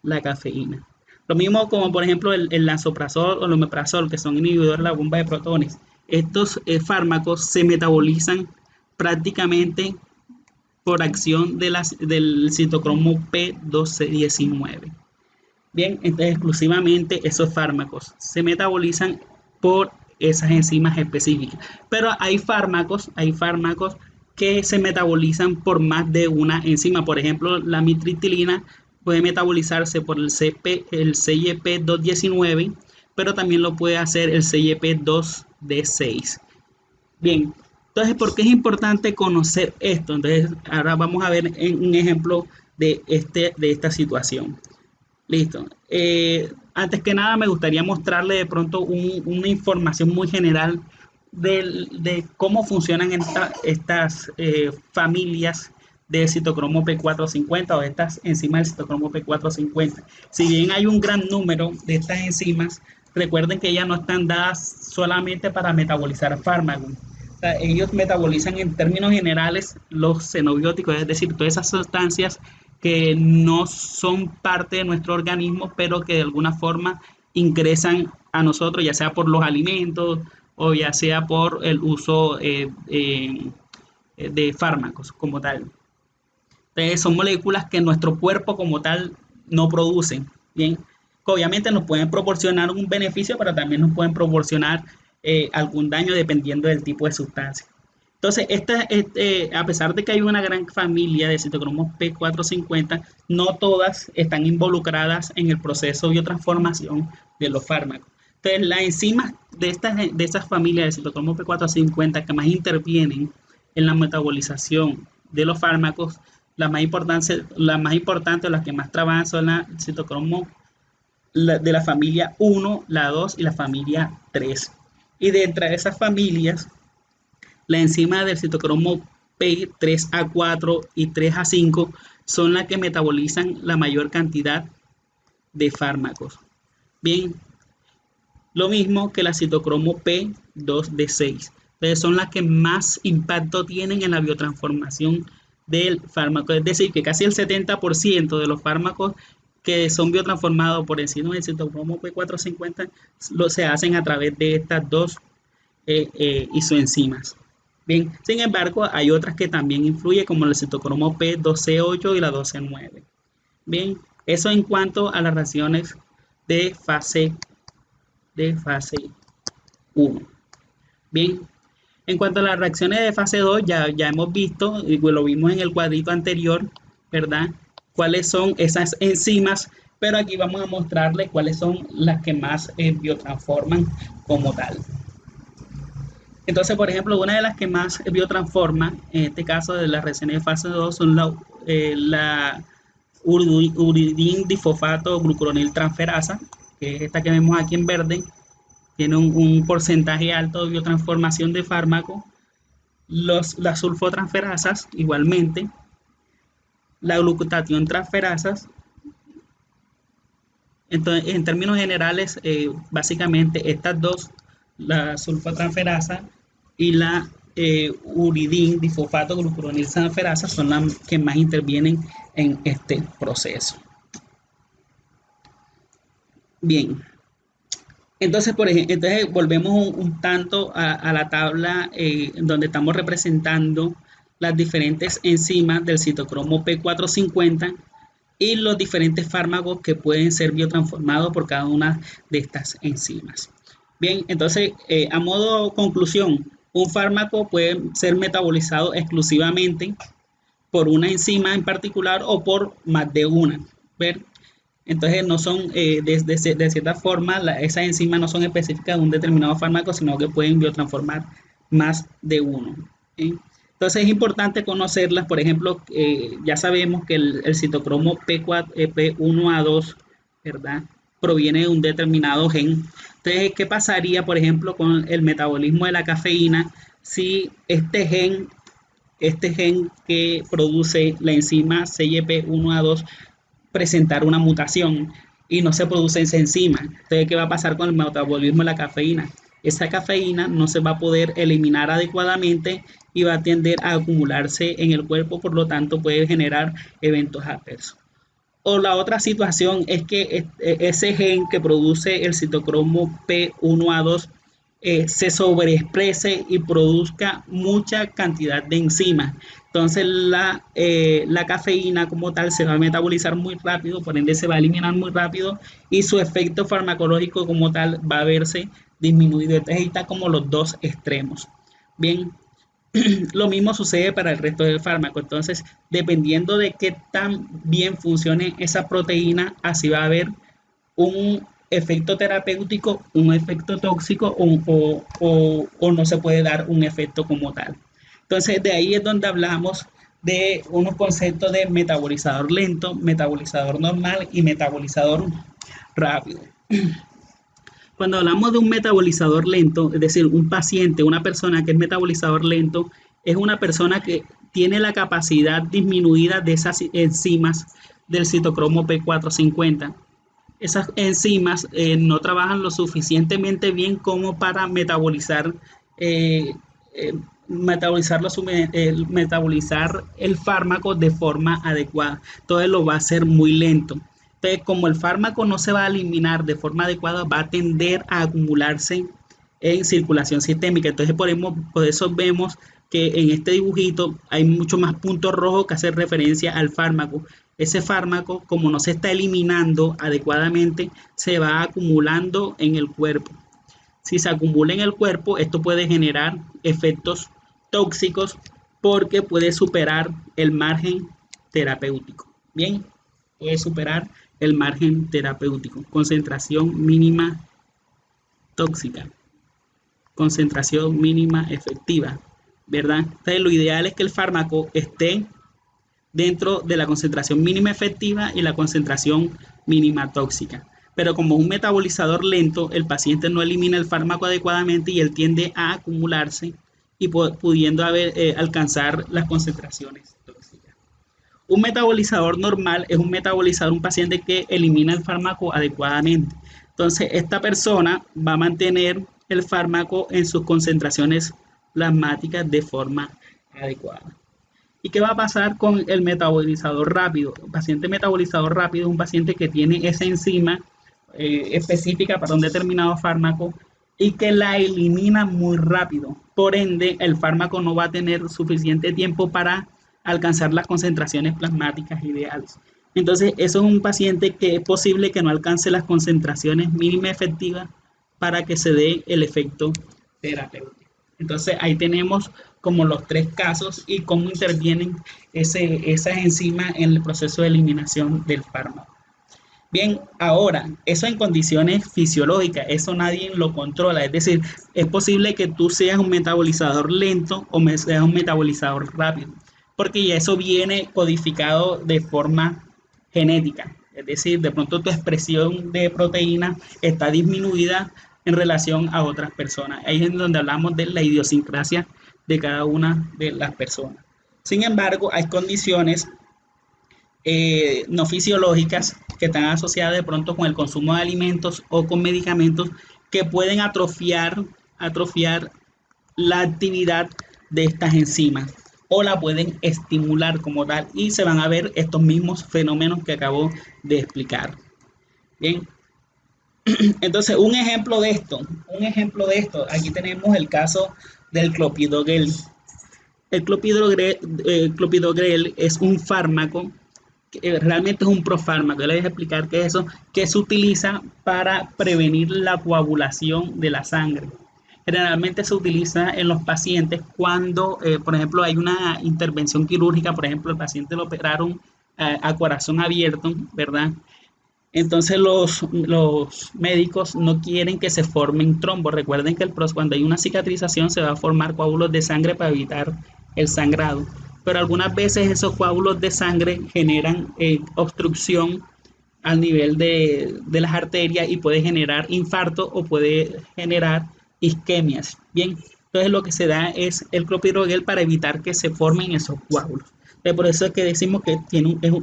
la cafeína. Lo mismo como, por ejemplo, el lansoprazol o el omeprazol, que son inhibidores de la bomba de protones. Estos fármacos se metabolizan prácticamente por acción del citocromo P2C19. Bien, entonces exclusivamente esos fármacos se metabolizan por esas enzimas específicas. Pero hay fármacos que se metabolizan por más de una enzima. Por ejemplo, la mitriptilina puede metabolizarse por el CYP219, pero también lo puede hacer el CYP2D6. Bien, entonces, ¿por qué es importante conocer esto? Entonces, ahora vamos a ver un ejemplo de esta situación. Listo. Antes que nada, me gustaría mostrarle de pronto una información muy general de cómo funcionan estas familias de citocromo P450 o estas enzimas del citocromo P450. Si bien hay un gran número de estas enzimas, recuerden que ellas no están dadas solamente para metabolizar fármacos. O sea, ellos metabolizan en términos generales los xenobióticos, es decir, todas esas sustancias que no son parte de nuestro organismo, pero que de alguna forma ingresan a nosotros, ya sea por los alimentos o ya sea por el uso de fármacos como tal. Entonces, son moléculas que nuestro cuerpo como tal no producen. Bien, obviamente nos pueden proporcionar un beneficio, pero también nos pueden proporcionar algún daño dependiendo del tipo de sustancia. Entonces, a pesar de que hay una gran familia de citocromos P450, no todas están involucradas en el proceso de biotransformación de los fármacos. Entonces, las enzimas de estas familias de citocromos P450 que más intervienen en la metabolización de los fármacos, las más importantes o las que más trabajan son la citocromo de la familia 1, la 2 y la familia 3. Y dentro de esas familias, la enzima del citocromo P3A4 y 3A5 son las que metabolizan la mayor cantidad de fármacos. Bien, lo mismo que la citocromo P2D6. Entonces son las que más impacto tienen en la biotransformación del fármaco. Es decir, que casi el 70% de los fármacos que son biotransformados por enzima del citocromo P450 se hacen a través de estas dos isoenzimas. Bien, sin embargo, hay otras que también influyen, como el citocromo P2C8 y la 2C9. Bien, eso en cuanto a las reacciones de fase, de fase 1. Bien, en cuanto a las reacciones de fase 2, ya hemos visto, y lo vimos en el cuadrito anterior, ¿verdad? Cuáles son esas enzimas, pero aquí vamos a mostrarles cuáles son las que más biotransforman como tal. Entonces, por ejemplo, una de las que más biotransforma, en este caso de las reacciones de fase 2, son la uridine difosfato glucuronil transferasa, que es esta que vemos aquí en verde. Tiene un porcentaje alto de biotransformación de fármaco. Las sulfotransferasas, igualmente. La glucatión transferasas. Entonces, en términos generales, básicamente estas dos, la sulfotransferasa y la uridine difosfato glucuronil transferasa, son las que más intervienen en este proceso. Bien. Entonces, por ejemplo, volvemos un tanto a la tabla donde estamos representando las diferentes enzimas del citocromo P450 y los diferentes fármacos que pueden ser biotransformados por cada una de estas enzimas. Bien, entonces, a modo conclusión, un fármaco puede ser metabolizado exclusivamente por una enzima en particular o por más de una. ¿Ver? Entonces no son, de cierta forma, esas enzimas no son específicas de un determinado fármaco, sino que pueden biotransformar más de uno. ¿Sí? Entonces es importante conocerlas. Por ejemplo, ya sabemos que el citocromo P1A2, ¿verdad?, proviene de un determinado gen. Entonces, ¿qué pasaría, por ejemplo, con el metabolismo de la cafeína si este gen que produce la enzima CYP1A2 presentar una mutación y no se produce esa enzima? Entonces, ¿qué va a pasar con el metabolismo de la cafeína? Esa cafeína no se va a poder eliminar adecuadamente y va a tender a acumularse en el cuerpo, por lo tanto puede generar eventos adversos. O la otra situación es que ese gen que produce el citocromo P1A2 se sobreexprese y produzca mucha cantidad de enzimas. Entonces la cafeína como tal se va a metabolizar muy rápido, por ende se va a eliminar muy rápido y su efecto farmacológico como tal va a verse disminuido. Entonces ahí está como los dos extremos. Bien, lo mismo sucede para el resto del fármaco. Entonces, dependiendo de qué tan bien funcione esa proteína, así va a haber un efecto terapéutico, un efecto tóxico o no se puede dar un efecto como tal. Entonces, de ahí es donde hablamos de unos conceptos de metabolizador lento, metabolizador normal y metabolizador rápido. Cuando hablamos de un metabolizador lento, es decir, un paciente, una persona que es metabolizador lento, es una persona que tiene la capacidad disminuida de esas enzimas del citocromo P450. Esas enzimas no trabajan lo suficientemente bien como para metabolizar el fármaco de forma adecuada. Entonces lo va a hacer muy lento. Entonces, como el fármaco no se va a eliminar de forma adecuada, va a tender a acumularse en circulación sistémica. Entonces, por eso vemos que en este dibujito hay mucho más puntos rojos que hacen referencia al fármaco. Ese fármaco, como no se está eliminando adecuadamente, se va acumulando en el cuerpo. Si se acumula en el cuerpo, esto puede generar efectos tóxicos porque puede superar el margen terapéutico. Bien, puede superar el margen terapéutico. Concentración mínima tóxica. Concentración mínima efectiva, ¿verdad? Entonces, lo ideal es que el fármaco esté dentro de la concentración mínima efectiva y la concentración mínima tóxica. Pero como un metabolizador lento, el paciente no elimina el fármaco adecuadamente y él tiende a acumularse y pudiendo alcanzar las concentraciones tóxicas. Un metabolizador normal es un paciente que elimina el fármaco adecuadamente. Entonces, esta persona va a mantener el fármaco en sus concentraciones plasmáticas de forma adecuada. ¿Y qué va a pasar con el metabolizador rápido? El paciente metabolizador rápido es un paciente que tiene esa enzima específica para un determinado fármaco y que la elimina muy rápido. Por ende, el fármaco no va a tener suficiente tiempo para alcanzar las concentraciones plasmáticas ideales. Entonces, eso es un paciente que es posible que no alcance las concentraciones mínimas efectivas para que se dé el efecto terapéutico. Entonces, ahí tenemos como los tres casos y cómo intervienen esas enzimas en el proceso de eliminación del fármaco. Bien, ahora, eso en condiciones fisiológicas, eso nadie lo controla. Es decir, es posible que tú seas un metabolizador lento o seas un metabolizador rápido, porque ya eso viene codificado de forma genética. Es decir, de pronto tu expresión de proteína está disminuida en relación a otras personas. Ahí es donde hablamos de la idiosincrasia de cada una de las personas. Sin embargo, hay condiciones no fisiológicas que están asociadas de pronto con el consumo de alimentos o con medicamentos que pueden atrofiar la actividad de estas enzimas o la pueden estimular como tal y se van a ver estos mismos fenómenos que acabo de explicar. Bien, entonces un ejemplo de esto, aquí tenemos el caso del clopidogrel. El clopidogrel es un fármaco realmente es un profármaco. Yo les voy a explicar qué es eso, que se utiliza para prevenir la coagulación de la sangre. Generalmente se utiliza en los pacientes cuando, por ejemplo, hay una intervención quirúrgica, por ejemplo, el paciente lo operaron a corazón abierto, ¿verdad? Entonces los médicos no quieren que se formen trombos. Recuerden que cuando hay una cicatrización se va a formar coágulos de sangre para evitar el sangrado. Pero algunas veces esos coágulos de sangre generan obstrucción al nivel de las arterias y puede generar infarto o puede generar isquemias. Bien, entonces lo que se da es el clopidogrel para evitar que se formen esos coágulos. Por eso es que decimos que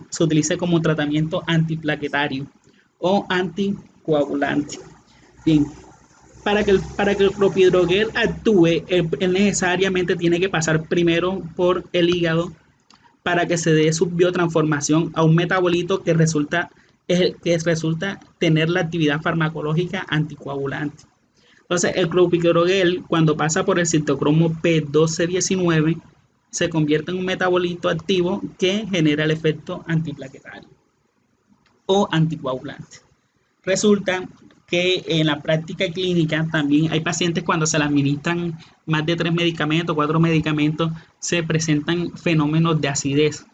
se utiliza como tratamiento antiplaquetario o anticoagulante. Bien, para que el clopidogrel actúe, él necesariamente tiene que pasar primero por el hígado para que se dé su biotransformación a un metabolito que resulta tener la actividad farmacológica anticoagulante. Entonces, el clopidogrel, cuando pasa por el citocromo P1219, se convierte en un metabolito activo que genera el efecto antiplaquetario o anticoagulante. Resulta que en la práctica clínica también hay pacientes cuando se le administran más de 3 medicamentos, 4 medicamentos, se presentan fenómenos de acidez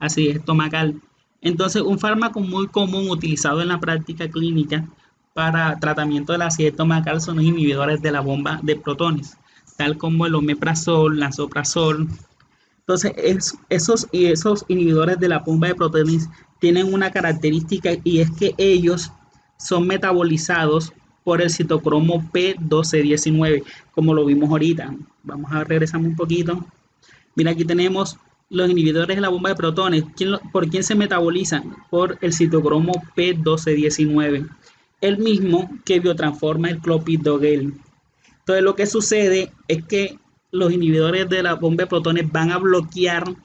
estomacal. Entonces, un fármaco muy común utilizado en la práctica clínica para tratamiento de la acidez estomacal son los inhibidores de la bomba de protones, tal como el omeprazol, lansoprazol. Entonces, esos inhibidores de la bomba de protones tienen una característica y es que ellos son metabolizados por el citocromo P1219, como lo vimos ahorita. Vamos a regresar un poquito. Mira, aquí tenemos los inhibidores de la bomba de protones. ¿Por quién se metabolizan? Por el citocromo P1219, el mismo que biotransforma el clopidogrel. Entonces, lo que sucede es que los inhibidores de la bomba de protones van a bloquear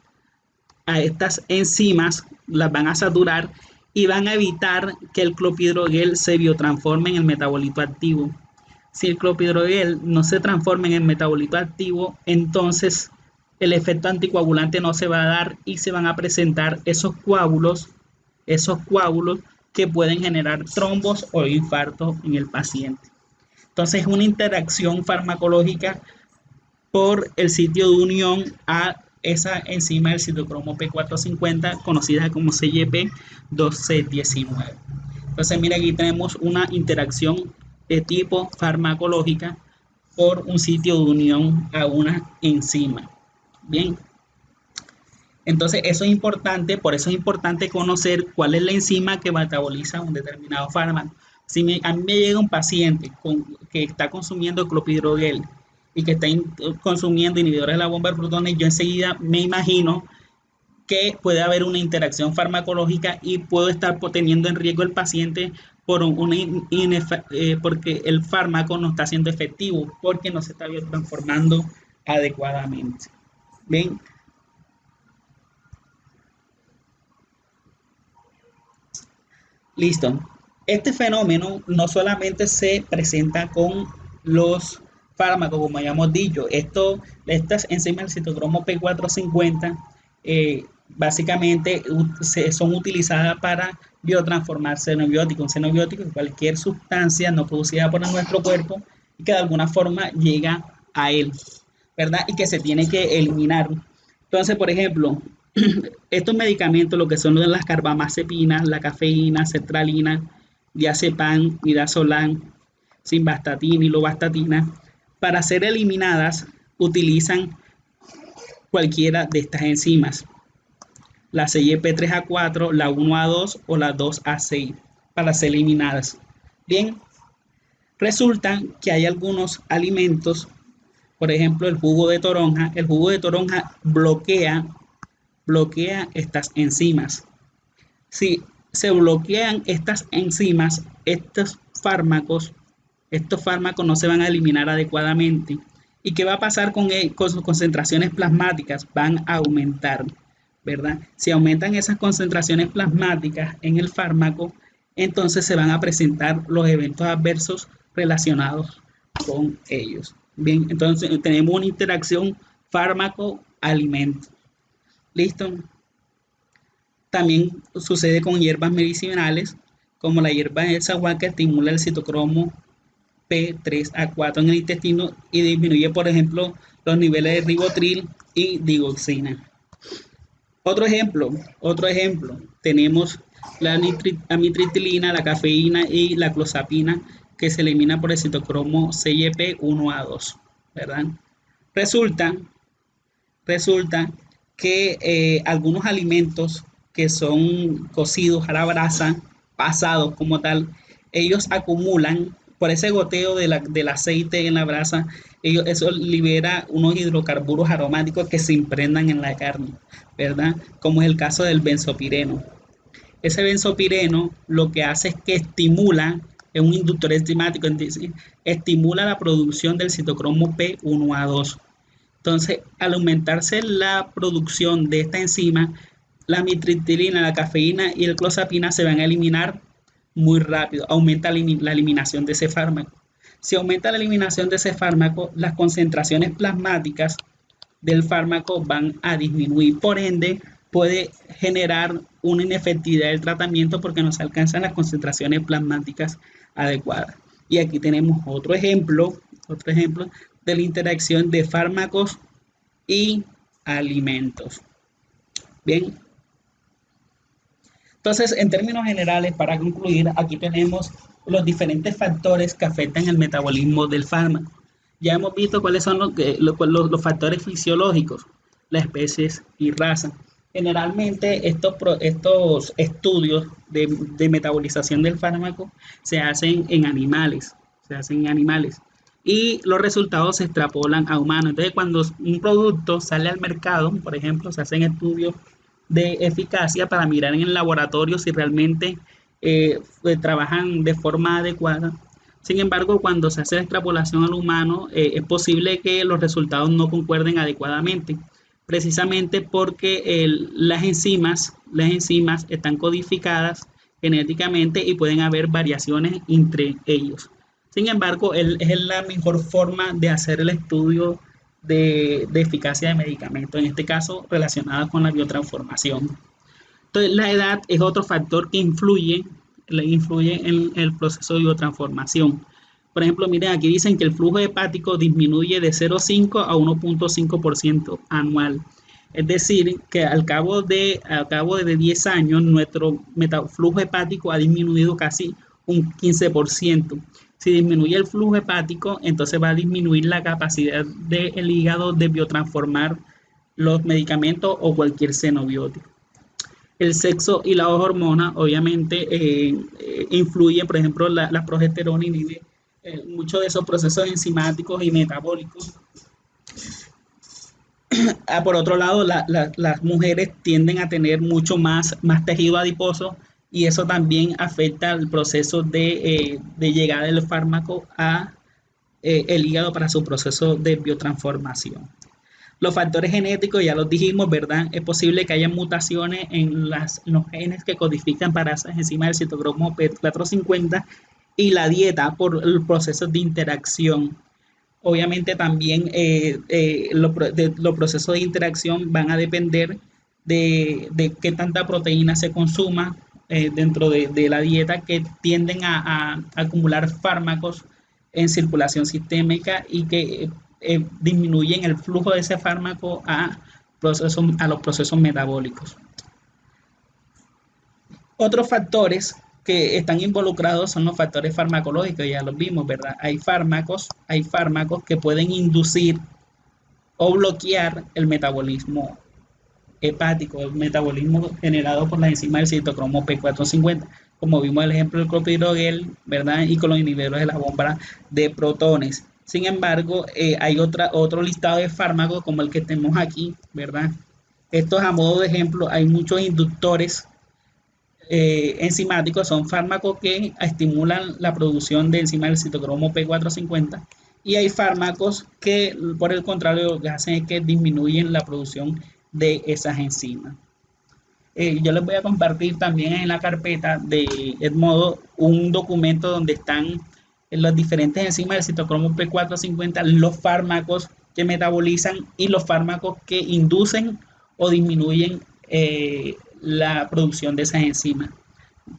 a estas enzimas, las van a saturar y van a evitar que el clopidogrel se biotransforme en el metabolito activo. Si el clopidogrel no se transforma en el metabolito activo, entonces el efecto anticoagulante no se va a dar y se van a presentar esos coágulos que pueden generar trombos o infartos en el paciente. Entonces es una interacción farmacológica por el sitio de unión a esa enzima del citocromo P450 conocida como CYP2C19. Entonces mira, aquí tenemos una interacción de tipo farmacológica por un sitio de unión a una enzima. Bien, entonces eso es importante, por eso es importante conocer cuál es la enzima que metaboliza un determinado fármaco. Si a mí me llega un paciente que está consumiendo clopidogrel y que está consumiendo inhibidores de la bomba de protones, yo enseguida me imagino que puede haber una interacción farmacológica y puedo estar teniendo en riesgo el paciente porque el fármaco no está siendo efectivo, porque no se está transformando adecuadamente. Bien. Listo. Este fenómeno no solamente se presenta con los fármacos, como habíamos dicho, estas enzimas del citocromo P450 básicamente son utilizadas para biotransformar xenobióticos. Un xenobiótico es cualquier sustancia no producida por nuestro cuerpo y que de alguna forma llega a él, ¿verdad? Y que se tiene que eliminar. Entonces, por ejemplo, estos medicamentos, lo que son las carbamazepinas, la cafeína, sertralina, diazepam, midazolam, simvastatina y lovastatina, para ser eliminadas utilizan cualquiera de estas enzimas, la CYP3A4, la 1A2 o la 2A6, para ser eliminadas. Bien, resulta que hay algunos alimentos, por ejemplo el jugo de toronja bloquea estas enzimas. Si se bloquean estas enzimas, estos fármacos no se van a eliminar adecuadamente. ¿Y qué va a pasar con sus concentraciones plasmáticas? Van a aumentar, ¿verdad? Si aumentan esas concentraciones plasmáticas en el fármaco, entonces se van a presentar los eventos adversos relacionados con ellos. Bien, entonces tenemos una interacción fármaco-alimento. ¿Listo? También sucede con hierbas medicinales, como la hierba de zaguán, que estimula el citocromo P3A4 en el intestino y disminuye, por ejemplo, los niveles de ribotril y digoxina. Otro ejemplo, tenemos la amitriptilina, la cafeína y la clozapina, que se elimina por el citocromo CYP1A2, ¿verdad? Resulta que algunos alimentos que son cocidos a la brasa, pasados como tal, ellos acumulan, por ese goteo del aceite en la brasa, eso libera unos hidrocarburos aromáticos que se impregnan en la carne, ¿verdad? Como es el caso del benzopireno. Ese benzopireno lo que hace es que estimula, es un inductor enzimático, estimula la producción del citocromo P1A2. Entonces, al aumentarse la producción de esta enzima, la amitriptilina, la cafeína y el clozapina se van a eliminar muy rápido. Aumenta la eliminación de ese fármaco. Si aumenta la eliminación de ese fármaco, las concentraciones plasmáticas del fármaco van a disminuir. Por ende, puede generar una inefectividad del tratamiento porque no se alcanzan las concentraciones plasmáticas adecuadas. Y aquí tenemos otro ejemplo de la interacción de fármacos y alimentos. Bien. Entonces, en términos generales, para concluir, aquí tenemos los diferentes factores que afectan el metabolismo del fármaco. Ya hemos visto cuáles son los factores fisiológicos, las especies y raza. Generalmente estos estudios de metabolización del fármaco se hacen en animales. Y los resultados se extrapolan a humanos. Entonces, cuando un producto sale al mercado, por ejemplo, se hacen estudios de eficacia para mirar en el laboratorio si realmente trabajan de forma adecuada. Sin embargo, cuando se hace la extrapolación al humano, es posible que los resultados no concuerden adecuadamente, precisamente porque las enzimas están codificadas genéticamente y pueden haber variaciones entre ellos. Sin embargo, es la mejor forma de hacer el estudio de eficacia de medicamentos, en este caso relacionada con la biotransformación. Entonces, la edad es otro factor que influye en el proceso de biotransformación. Por ejemplo, miren, aquí dicen que el flujo hepático disminuye de 0,5 a 1,5% anual. Es decir, que al cabo de 10 años, nuestro flujo hepático ha disminuido casi un 15%. Si disminuye el flujo hepático, entonces va a disminuir la capacidad del hígado de biotransformar los medicamentos o cualquier xenobiótico. El sexo y las hormonas obviamente influyen, por ejemplo, la progesterona inhibe muchos de esos procesos enzimáticos y metabólicos. Por otro lado, las mujeres tienden a tener mucho más tejido adiposo y eso también afecta el proceso de llegada del fármaco a el hígado para su proceso de biotransformación. Los factores genéticos ya los dijimos, ¿verdad? Es posible que haya mutaciones en los genes que codifican para esas enzimas del citocromo P450 y la dieta por el proceso de interacción. Obviamente también los procesos de interacción van a depender de qué tanta proteína se consuma dentro de la dieta, que tienden a acumular fármacos en circulación sistémica y que disminuyen el flujo de ese fármaco a los procesos metabólicos. Otros factores que están involucrados son los factores farmacológicos, ya los vimos, ¿verdad? Hay fármacos que pueden inducir o bloquear el metabolismo hepático, el metabolismo generado por la enzima del citocromo P450, como vimos el ejemplo del clopidogrel, ¿verdad? Y con los inhibidores de la bomba de protones. Sin embargo, hay otro listado de fármacos como el que tenemos aquí, ¿verdad? Estos, a modo de ejemplo, hay muchos inductores enzimáticos, son fármacos que estimulan la producción de enzima del citocromo P450, y hay fármacos que, por el contrario, lo que hacen es que disminuyen la producción de esas enzimas. Yo les voy a compartir también en la carpeta de Edmodo un documento donde están las diferentes enzimas del citocromo P450, los fármacos que metabolizan y los fármacos que inducen o disminuyen la producción de esas enzimas,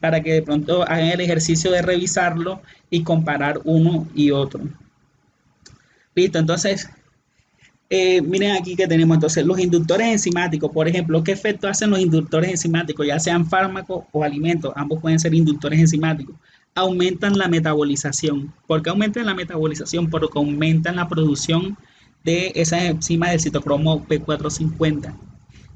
para que de pronto hagan el ejercicio de revisarlo y comparar uno y otro. Listo, entonces miren aquí que tenemos entonces los inductores enzimáticos. Por ejemplo, ¿qué efecto hacen los inductores enzimáticos? Ya sean fármacos o alimentos, ambos pueden ser inductores enzimáticos. Aumentan la metabolización. ¿Por qué aumentan la metabolización? Porque aumentan la producción de esas enzimas del citocromo P450.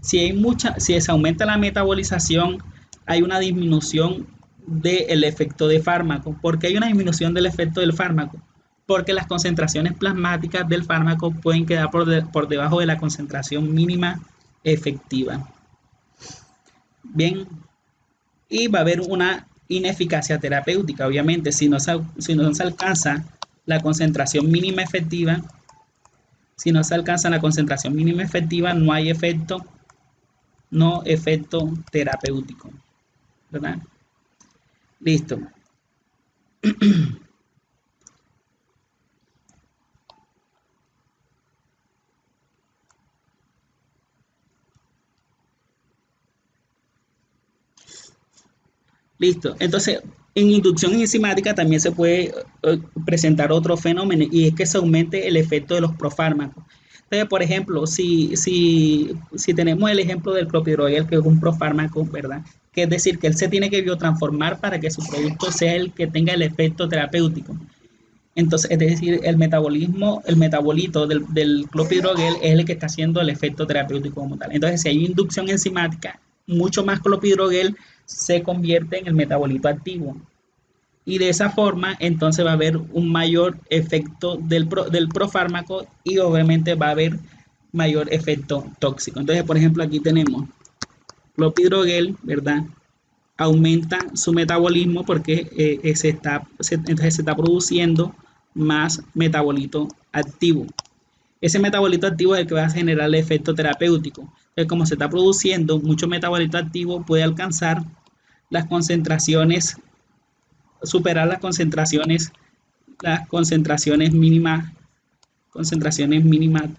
Si se aumenta la metabolización, hay una disminución del efecto de fármaco. ¿Por qué hay una disminución del efecto del fármaco? Porque las concentraciones plasmáticas del fármaco pueden quedar por debajo de la concentración mínima efectiva. Bien, y va a haber una ineficacia terapéutica, obviamente, si no se alcanza la concentración mínima efectiva. Si no se alcanza la concentración mínima efectiva, no hay efecto terapéutico, ¿verdad? Listo. Listo. Entonces, en inducción enzimática también se puede presentar otro fenómeno, y es que se aumente el efecto de los profármacos. Entonces, por ejemplo, si tenemos el ejemplo del clopidogrel, que es un profármaco, ¿verdad? Que es decir, que él se tiene que biotransformar para que su producto sea el que tenga el efecto terapéutico. Entonces, es decir, el metabolito del clopidogrel es el que está haciendo el efecto terapéutico como tal. Entonces, si hay inducción enzimática, mucho más clopidogrel se convierte en el metabolito activo, y de esa forma entonces va a haber un mayor efecto del profármaco, y obviamente va a haber mayor efecto tóxico. Entonces, por ejemplo, aquí tenemos clopidogrel, ¿verdad? Aumenta su metabolismo porque entonces se está produciendo más metabolito activo. Ese metabolito activo es el que va a generar el efecto terapéutico. Entonces, como se está produciendo mucho metabolito activo, puede alcanzar las concentraciones, superar las concentraciones mínimas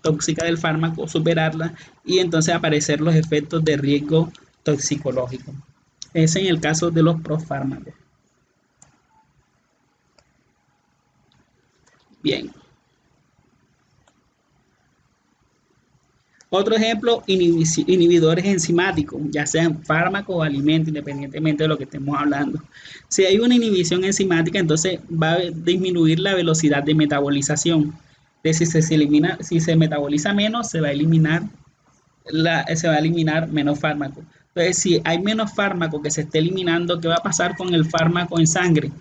tóxicas del fármaco, superarlas, y entonces aparecer los efectos de riesgo toxicológico. Es en el caso de los profármacos. Bien. Otro ejemplo, inhibidores enzimáticos, ya sean fármacos o alimentos, independientemente de lo que estemos hablando. Si hay una inhibición enzimática, entonces va a disminuir la velocidad de metabolización. Es decir, si se metaboliza menos, se va a eliminar menos fármaco. Entonces, si hay menos fármaco que se esté eliminando, ¿qué va a pasar con el fármaco en sangre?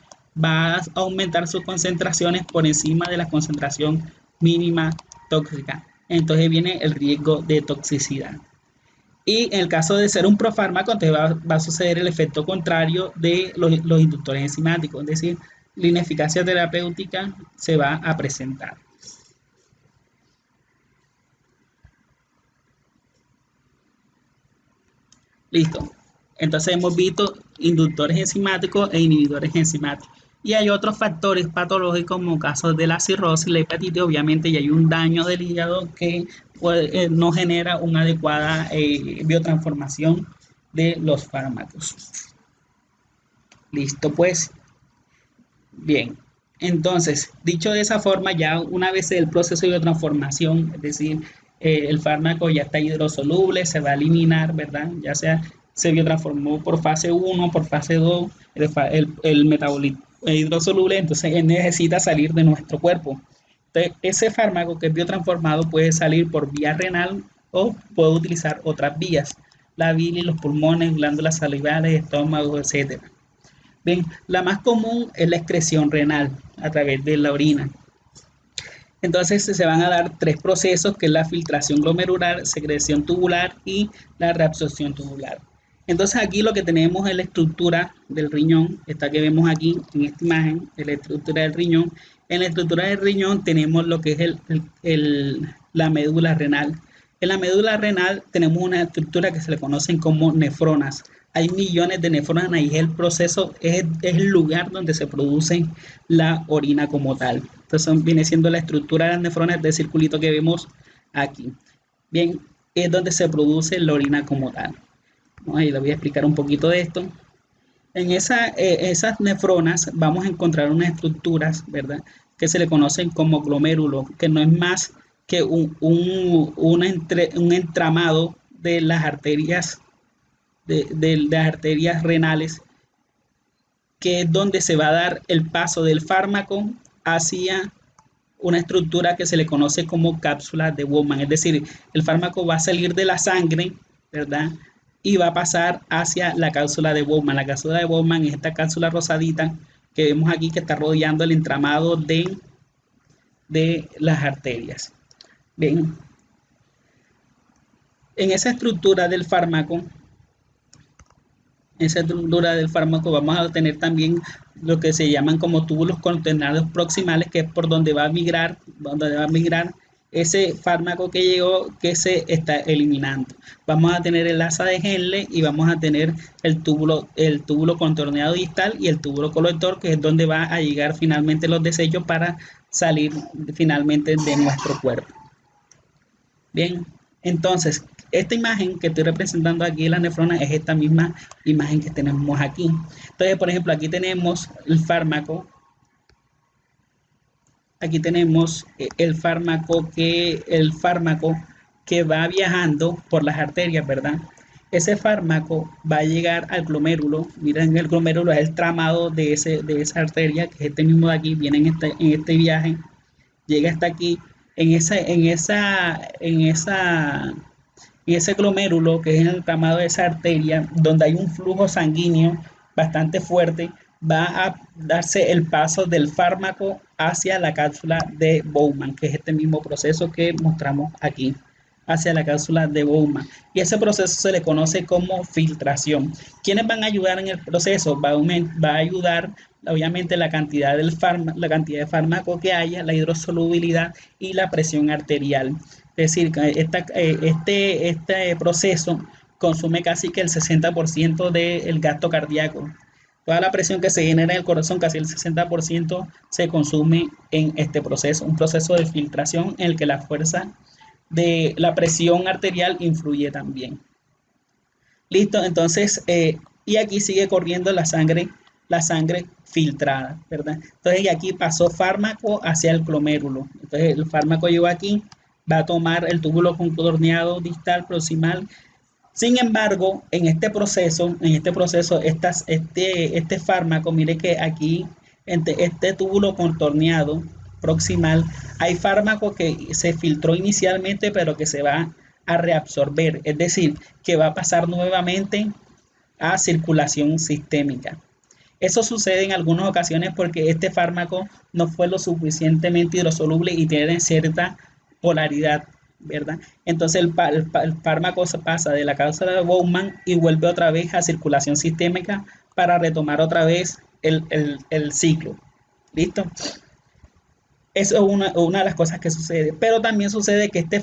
Va a aumentar sus concentraciones por encima de la concentración mínima tóxica. Entonces viene el riesgo de toxicidad. Y en el caso de ser un profármaco, entonces va a suceder el efecto contrario de los inductores enzimáticos, es decir, la ineficacia terapéutica se va a presentar. Listo. Entonces hemos visto inductores enzimáticos e inhibidores enzimáticos. Y hay otros factores patológicos como casos de la cirrosis, la hepatitis, obviamente, y hay un daño del hígado que no genera una adecuada biotransformación de los fármacos. Listo, pues. Bien. Entonces, dicho de esa forma, ya una vez el proceso de biotransformación, es decir, el fármaco ya está hidrosoluble, se va a eliminar, ¿verdad? Ya sea se biotransformó por fase 1, por fase 2, el metabolismo hidrosoluble, entonces él necesita salir de nuestro cuerpo. Entonces, ese fármaco que es biotransformado puede salir por vía renal o puede utilizar otras vías, la bilis, los pulmones, glándulas salivales, estómago, etcétera. Bien, la más común es la excreción renal a través de la orina. Entonces se van a dar tres procesos, que es la filtración glomerular, secreción tubular y la reabsorción tubular. Entonces aquí lo que tenemos es la estructura del riñón, esta que vemos aquí en esta imagen, es la estructura del riñón. En la estructura del riñón tenemos lo que es la médula renal. En la médula renal tenemos una estructura que se le conocen como nefronas. Hay millones de nefronas y el proceso es el lugar donde se produce la orina como tal. Entonces viene siendo la estructura de las nefronas del circulito que vemos aquí. Bien, es donde se produce la orina como tal. Ahí les voy a explicar un poquito de esto. En esas nefronas vamos a encontrar unas estructuras, ¿verdad?, que se le conocen como glomérulos, que no es más que un entramado de las arterias, de las arterias renales, que es donde se va a dar el paso del fármaco hacia una estructura que se le conoce como cápsula de Bowman. Es decir, el fármaco va a salir de la sangre, ¿verdad?, y va a pasar hacia la cápsula de Bowman. La cápsula de Bowman es esta cápsula rosadita que vemos aquí, que está rodeando el entramado de las arterias. Bien, en esa estructura del fármaco, vamos a tener también lo que se llaman como túbulos conternados proximales, que es por donde va a migrar ese fármaco que llegó, que se está eliminando. Vamos a tener el asa de Henle y vamos a tener el túbulo contorneado distal y el túbulo colector, que es donde va a llegar finalmente los desechos para salir finalmente de nuestro cuerpo. Bien, entonces, esta imagen que estoy representando aquí, la nefrona, es esta misma imagen que tenemos aquí. Entonces, por ejemplo, aquí tenemos el fármaco. Aquí tenemos el fármaco que va viajando por las arterias, ¿verdad? Ese fármaco va a llegar al glomérulo. Miren, el glomérulo es el tramado de esa arteria, que es este mismo de aquí, viene en este viaje, llega hasta aquí. En ese glomérulo, que es el entramado de esa arteria, donde hay un flujo sanguíneo bastante fuerte, va a darse el paso del fármaco hacia la cápsula de Bowman, que es este mismo proceso que mostramos aquí, hacia la cápsula de Bowman. Y ese proceso se le conoce como filtración. ¿Quiénes van a ayudar en el proceso? Va a ayudar, obviamente, la cantidad de fármaco que haya, la hidrosolubilidad y la presión arterial. Es decir, este proceso consume casi que el 60% del gasto cardíaco. Toda la presión que se genera en el corazón, casi el 60%, se consume en este proceso. Un proceso de filtración en el que la fuerza de la presión arterial influye también. Listo, entonces, y aquí sigue corriendo la sangre filtrada, ¿verdad? Entonces, y aquí pasó fármaco hacia el glomérulo. Entonces, el fármaco llegó aquí, va a tomar el túbulo contorneado distal proximal. Sin embargo, en este proceso, este fármaco, mire que aquí, en este túbulo contorneado proximal, hay fármaco que se filtró inicialmente, pero que se va a reabsorber, es decir, que va a pasar nuevamente a circulación sistémica. Eso sucede en algunas ocasiones porque este fármaco no fue lo suficientemente hidrosoluble y tiene cierta polaridad, ¿verdad? Entonces el fármaco se pasa de la cápsula de Bowman y vuelve otra vez a circulación sistémica para retomar otra vez el ciclo. ¿Listo? Eso es una de las cosas que sucede. Pero también sucede que esta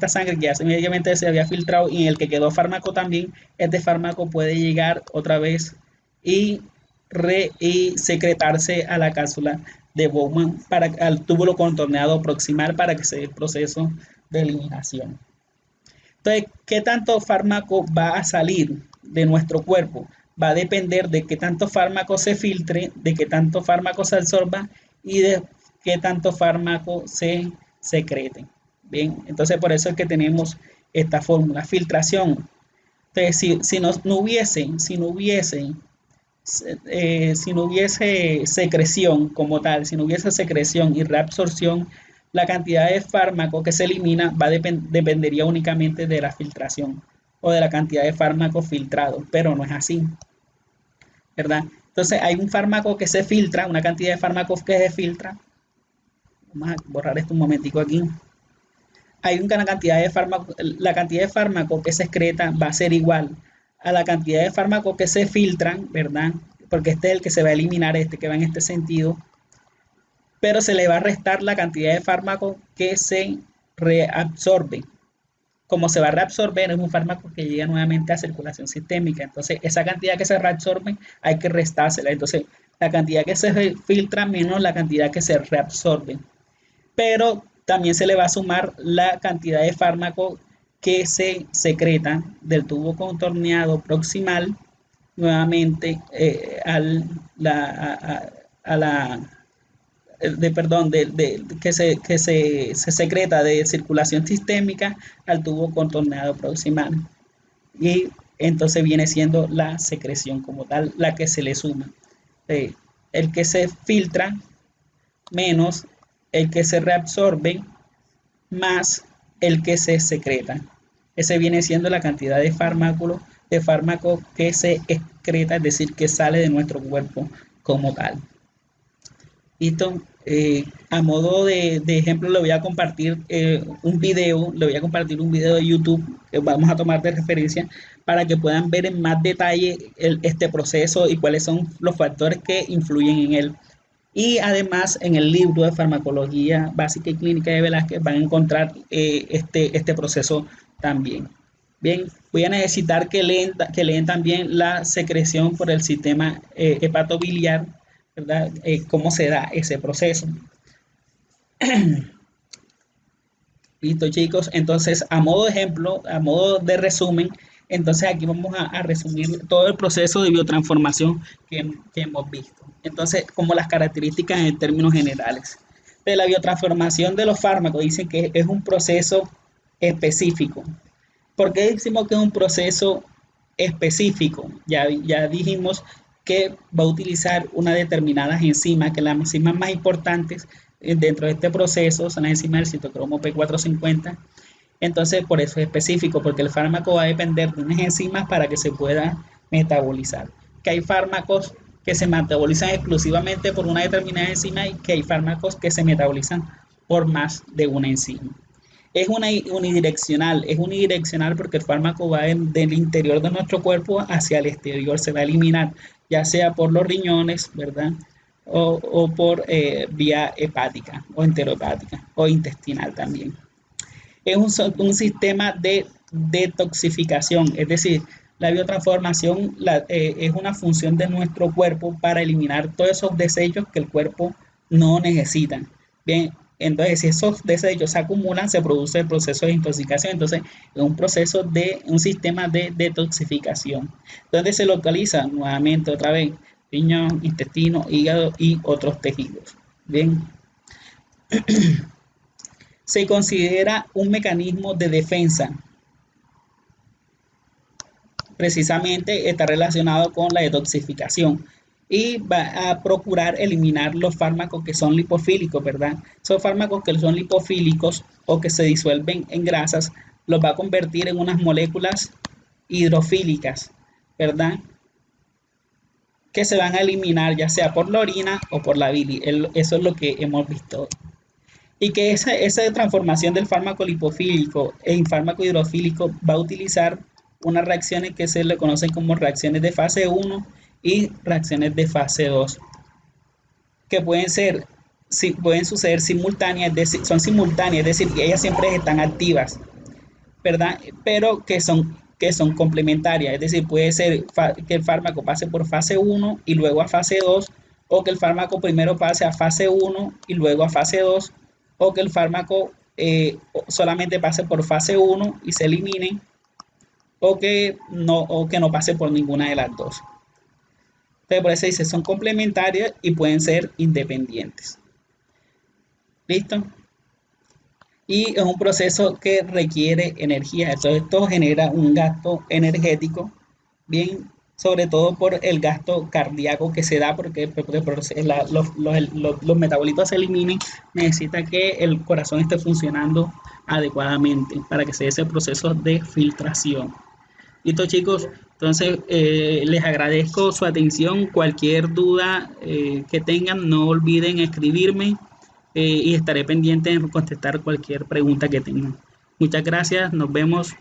sangre que ya previamente se había filtrado y en el que quedó fármaco también, este fármaco puede llegar otra vez y, y secretarse a la cápsula de Bowman al túbulo contorneado proximal para que se dé el proceso de eliminación. Entonces, ¿qué tanto fármaco va a salir de nuestro cuerpo? Va a depender de qué tanto fármaco se filtre, de qué tanto fármaco se absorba y de qué tanto fármaco se secrete. Bien, entonces por eso es que tenemos esta fórmula, filtración. Entonces, si no hubiese secreción como tal, si no hubiese secreción y reabsorción, la cantidad de fármaco que se elimina dependería únicamente de la filtración o de la cantidad de fármaco filtrado, pero no es así, ¿verdad? Entonces hay un fármaco que se filtra, una cantidad de fármacos que se filtra. Vamos a borrar esto un momentico aquí. Hay una cantidad de fármaco, la cantidad de fármaco que se excreta va a ser igual a la cantidad de fármaco que se filtran, ¿verdad? Porque este es el que se va a eliminar, este que va en este sentido, pero se le va a restar la cantidad de fármaco que se reabsorbe. Como se va a reabsorber, es un fármaco que llega nuevamente a circulación sistémica. Entonces, esa cantidad que se reabsorbe hay que restársela. Entonces, la cantidad que se filtra menos la cantidad que se reabsorbe. Pero también se le va a sumar la cantidad de fármaco que se secreta del tubo contorneado proximal nuevamente que se secreta de circulación sistémica al tubo contorneado proximal. Y entonces viene siendo la secreción como tal, la que se le suma. El que se filtra menos el que se reabsorbe más el que se secreta. Ese viene siendo la cantidad de fármaco que se excreta, es decir, que sale de nuestro cuerpo como tal. Listo. A modo de ejemplo le voy a compartir un video de YouTube que vamos a tomar de referencia para que puedan ver en más detalle este proceso y cuáles son los factores que influyen en él. Y además en el libro de Farmacología Básica y Clínica de Velázquez van a encontrar este proceso también. Bien, voy a necesitar que lean también la secreción por el sistema hepatobiliar, ¿verdad? Cómo se da ese proceso. Listo, chicos. Entonces, a modo de ejemplo, a modo de resumen, entonces aquí vamos a resumir todo el proceso de biotransformación que hemos visto. Entonces, como las características en términos generales. De la biotransformación de los fármacos, dicen que es un proceso específico. ¿Por qué decimos que es un proceso específico? Ya dijimos que va a utilizar una determinada enzima, que las enzimas más importantes dentro de este proceso son las enzimas del citocromo P450. Entonces, por eso es específico, porque el fármaco va a depender de unas enzimas para que se pueda metabolizar. Que hay fármacos que se metabolizan exclusivamente por una determinada enzima y que hay fármacos que se metabolizan por más de una enzima. Es unidireccional porque el fármaco va del interior de nuestro cuerpo hacia el exterior, se va a eliminar, ya sea por los riñones, ¿verdad? O por vía hepática o enterohepática o intestinal también. Es un sistema de detoxificación, es decir, la biotransformación es una función de nuestro cuerpo para eliminar todos esos desechos que el cuerpo no necesita. Bien, entonces si esos desechos se acumulan, se produce el proceso de intoxicación. Entonces es un sistema de detoxificación. ¿Dónde se localiza? Nuevamente, otra vez, riñón, intestino, hígado y otros tejidos. Bien. Se considera un mecanismo de defensa. Precisamente está relacionado con la detoxificación y va a procurar eliminar los fármacos que son lipofílicos, ¿verdad? Esos fármacos que son lipofílicos o que se disuelven en grasas, los va a convertir en unas moléculas hidrofílicas, ¿verdad? Que se van a eliminar ya sea por la orina o por la bilis. Eso es lo que hemos visto. Y que esa transformación del fármaco lipofílico en fármaco hidrofílico va a utilizar unas reacciones que se le conocen como reacciones de fase 1 y reacciones de fase 2, que pueden suceder simultáneas, son simultáneas, es decir, que ellas siempre están activas, ¿verdad? Pero que son que son complementarias, es decir, puede ser que el fármaco pase por fase 1 y luego a fase 2, o que el fármaco primero pase a fase 1 y luego a fase 2, o que el fármaco solamente pase por fase 1 y se eliminen, o que no pase por ninguna de las dos. Entonces, por eso dice, son complementarias y pueden ser independientes. ¿Listo? Y es un proceso que requiere energía. Entonces, esto genera un gasto energético, bien, sobre todo por el gasto cardíaco que se da, porque los metabolitos se eliminen, necesita que el corazón esté funcionando adecuadamente para que se dé ese proceso de filtración. Listo, chicos. Entonces, les agradezco su atención. Cualquier duda que tengan, no olviden escribirme y estaré pendiente en contestar cualquier pregunta que tengan. Muchas gracias. Nos vemos.